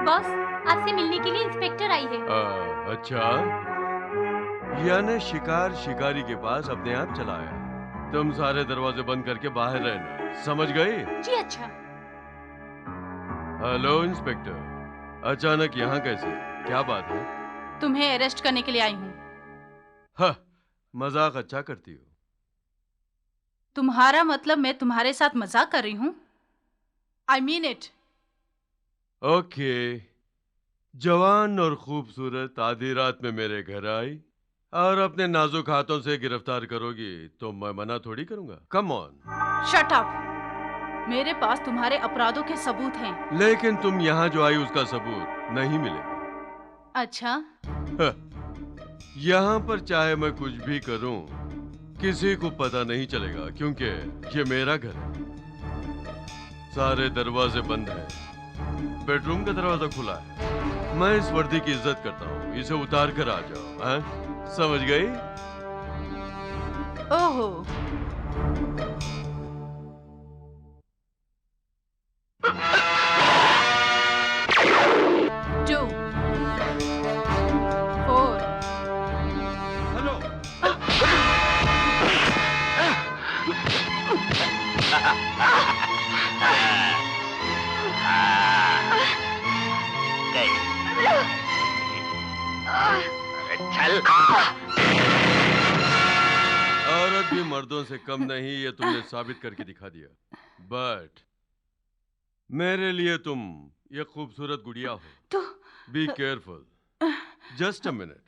Speaker 3: बॉस, आपसे मिलने के लिए इंस्पेक्टर आई है।
Speaker 8: अच्छा, यानी शिकार शिकारी के पास अपने आप चला आया। तुम सारे दरवाजे बंद करके बाहर रहना, समझ गई?
Speaker 3: जी अच्छा।
Speaker 8: हेलो इंस्पेक्टर, अचानक यहाँ कैसे? क्या बात है?
Speaker 5: तुम्हें अरेस्ट करने के लिए आई हूँ।
Speaker 8: हाँ, मजाक अच्छा करती हो।
Speaker 5: तुम्हारा मतलब मैं तुम्हारे साथ मजाक कर रही हूँ? I mean it.
Speaker 8: ओके, जवान और खूबसूरत आधी रात में मेरे घर आई और अपने नाजुक हाथों से गिरफ्तार करोगी तो मैं मना थोड़ी करूंगा। Come on.
Speaker 5: Shut up. मेरे पास तुम्हारे अपराधों के सबूत हैं।
Speaker 8: लेकिन तुम यहाँ जो आई उसका सबूत नहीं मिलेगा।
Speaker 5: अच्छा?
Speaker 8: यहाँ पर चाहे मैं कुछ भी करूं, किसी को पता नहीं चलेगा क्योंकि ये मेरा घर है। सारे दरवाजे बंद हैं, बेडरूम का दरवाजा खुला है। मैं इस वर्दी की इज्जत करता हूँ, इसे उतार कर आ जाओ। हाँ? समझ गई?
Speaker 5: ओहो।
Speaker 8: औरत भी मर्दों से कम नहीं, ये तुमने साबित करके दिखा दिया। बट मेरे लिए तुम ये खूबसूरत गुड़िया हो। Be careful. Just a minute.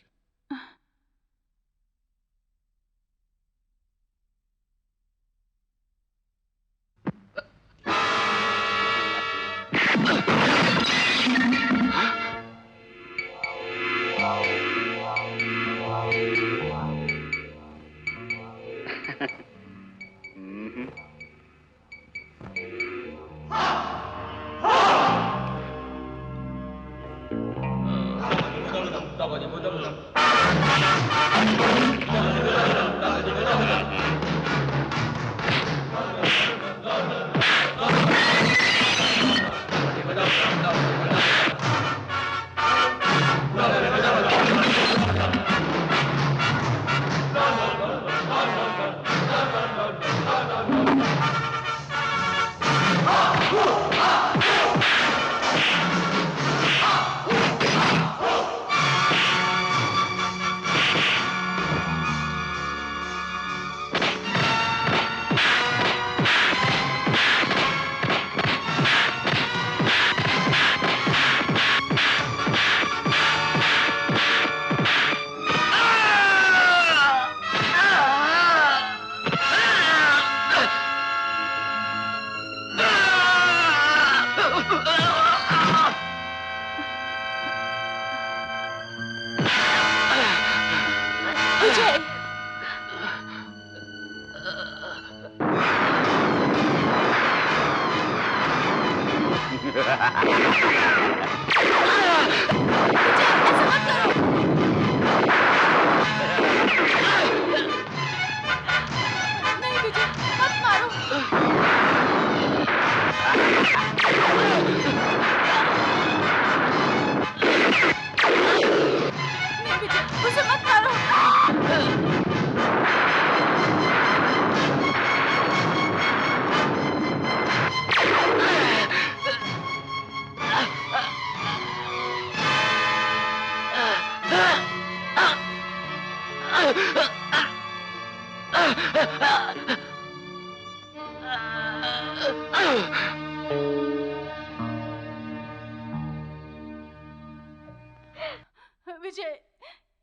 Speaker 5: Vijay,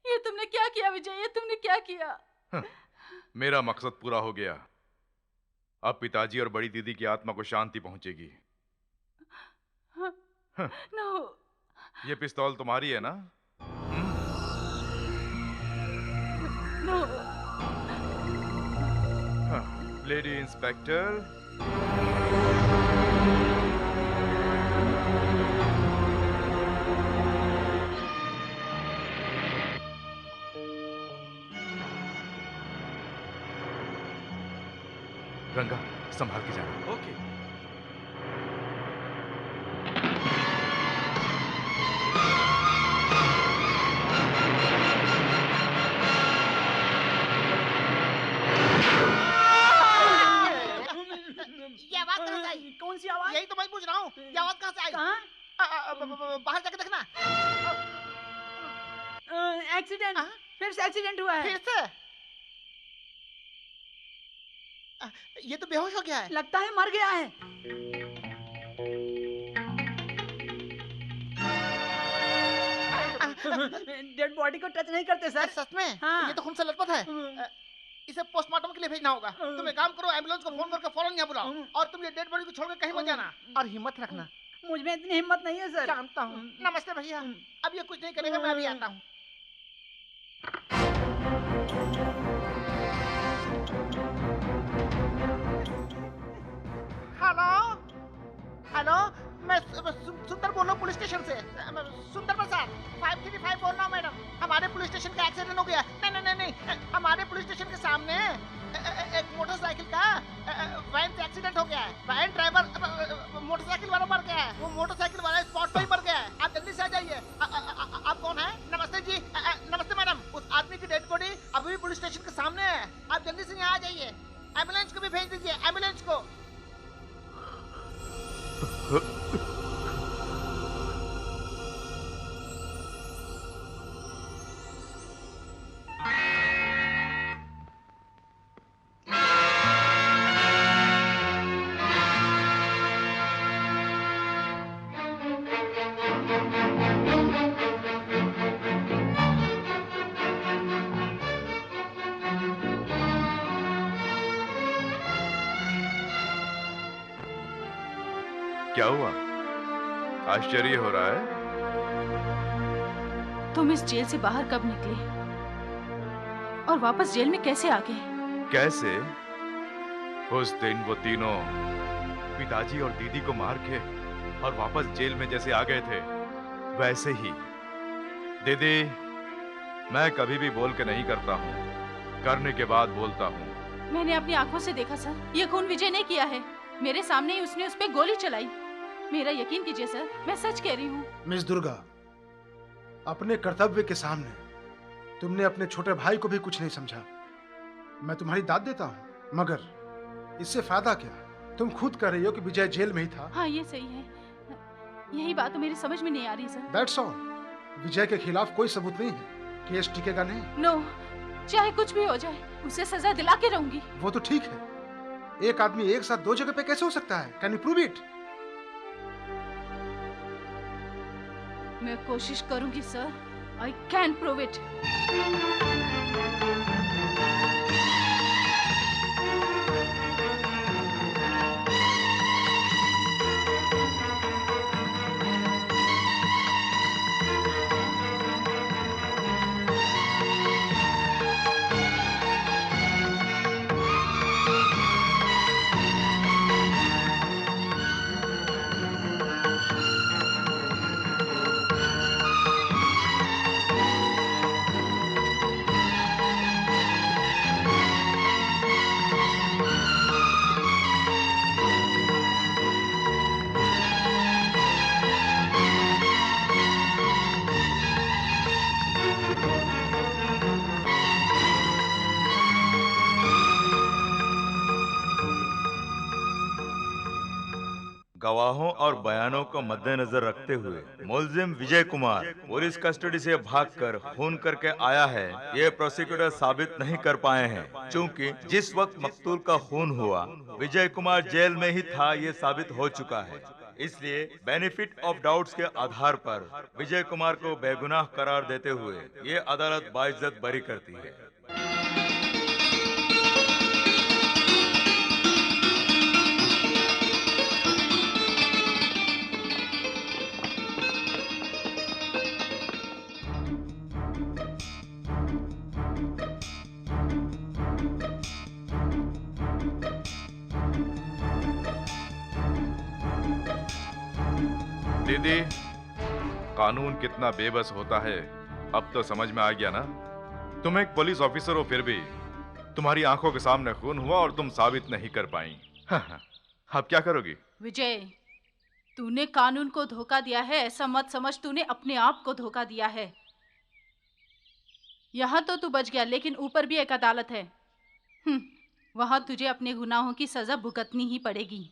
Speaker 5: ये तुमने क्या किया? विजय, ये तुमने क्या किया?
Speaker 1: मेरा मकसद पूरा हो गया। अब पिताजी और बड़ी दीदी की आत्मा को शांति पहुंचेगी।
Speaker 5: नो।
Speaker 1: ये पिस्तौल तुम्हारी है ना?
Speaker 5: नो।
Speaker 1: लेडी इंस्पेक्टर, रंगा संभाल के जाना।
Speaker 9: ओके।
Speaker 4: ये आवाज कहाँ से आई?
Speaker 16: कौन सी आवाज?
Speaker 4: यही तो मैं पूछ रहा हूँ, ये आवाज कहाँ से आई? बाहर जाके देखना।
Speaker 16: एक्सीडेंट, फिर से एक्सीडेंट हुआ है।
Speaker 4: फिर से? ये तो बेहोश हो गया है।
Speaker 16: लगता है मर गया है। डेड बॉडी को टच नहीं करते सर।
Speaker 4: सच में?
Speaker 16: हाँ।
Speaker 4: ये तो खून से लथपथ है। इसे पोस्टमार्टम के लिए भेजना होगा। तुम एक काम करो, एम्बुलेंस को फोन करके फौरन यहाँ बुलाओ, और तुम ये डेड बॉडी को छोड़कर कहीं मत जाना, और हिम्मत रखना।
Speaker 16: मुझ में इतनी हिम्मत नहीं है सर।
Speaker 4: जानता हूँ। नमस्ते भैया, अब ये कुछ नहीं करेगा, मैं अभी आता हूँ। हेलो हेलो, मैं सुंदर बोल रहा हूँ पुलिस स्टेशन से। सुंदर प्रसाद 535 बोल रहा हूँ मैडम। हमारे पुलिस स्टेशन का एक्सीडेंट हो गया। नहीं, हमारे पुलिस स्टेशन के सामने एक मोटरसाइकिल का वैन से एक्सीडेंट हो गया है। वैन ड्राइवर मोटरसाइकिल वाला मर गया है। वो मोटरसाइकिल वाला स्पॉट पे ही मर गया है। आप जल्दी से आ जाइए। आप कौन है? नमस्ते जी। नमस्ते मैडम। उस आदमी की डेड बॉडी अभी भी पुलिस स्टेशन के सामने है। आप जल्दी से यहाँ आ जाइए। एम्बुलेंस को भी भेज दीजिए, एम्बुलेंस को।
Speaker 1: क्या हुआ? आश्चर्य हो रहा है?
Speaker 5: तुम इस जेल से बाहर कब निकले और वापस जेल में कैसे आ गए?
Speaker 1: कैसे? उस दिन वो तीनों पिताजी और दीदी को मार के और वापस जेल में जैसे आ गए थे, वैसे ही। दीदी, मैं कभी भी बोल के नहीं करता हूँ, करने के बाद बोलता हूँ।
Speaker 5: मैंने अपनी आंखों से देखा सर, ये खून विजय ने किया है। मेरे सामने ही उसने उस पे गोली चलाई। मेरा यकीन कीजिए सर, मैं सच कह रही हूँ।
Speaker 7: मिस दुर्गा, अपने कर्तव्य के सामने तुमने अपने छोटे भाई को भी कुछ नहीं समझा। मैं तुम्हारी दाद देता हूँ, मगर इससे फायदा क्या? तुम खुद कह रही हो कि विजय जेल में ही था।
Speaker 5: हाँ, ये सही है। यही बात तो मेरी समझ में नहीं आ रही सर।
Speaker 7: That's all. विजय के खिलाफ कोई सबूत नहीं है, केस टिकेगा नहीं।
Speaker 5: नो, चाहे कुछ भी हो जाए, उसे सजा दिला के रहूंगी।
Speaker 7: वो तो ठीक है, एक आदमी एक साथ दो जगह पे कैसे हो सकता है? Can you prove it?
Speaker 5: मैं कोशिश करूंगी sir. I can prove it.
Speaker 13: गवाहों और बयानों को मद्देनजर रखते हुए मुलजिम विजय कुमार पुलिस कस्टडी से भागकर खून करके आया है, ये प्रोसिक्यूटर साबित नहीं कर पाए हैं। चूंकि जिस वक्त मकतूल का खून हुआ विजय कुमार जेल में ही था, ये साबित हो चुका है। इसलिए बेनिफिट ऑफ डाउट्स के आधार पर विजय कुमार को बेगुनाह करार देते हुए ये अदालत बाइज्जत बरी करती है।
Speaker 1: दीदी, कानून कितना बेबस होता है अब तो समझ में आ गया ना। तुम एक पुलिस ऑफिसर हो, फिर भी तुम्हारी आंखों के सामने खून हुआ और तुम साबित नहीं कर पाई। अब क्या करोगी?
Speaker 5: विजय, तूने कानून को धोखा दिया है ऐसा मत समझ, तूने अपने आप को धोखा दिया है। यहाँ तो तू बच गया, लेकिन ऊपर भी एक अदालत है। वहाँ तुझे अपने गुनाहों की सजा भुगतनी ही पड़ेगी।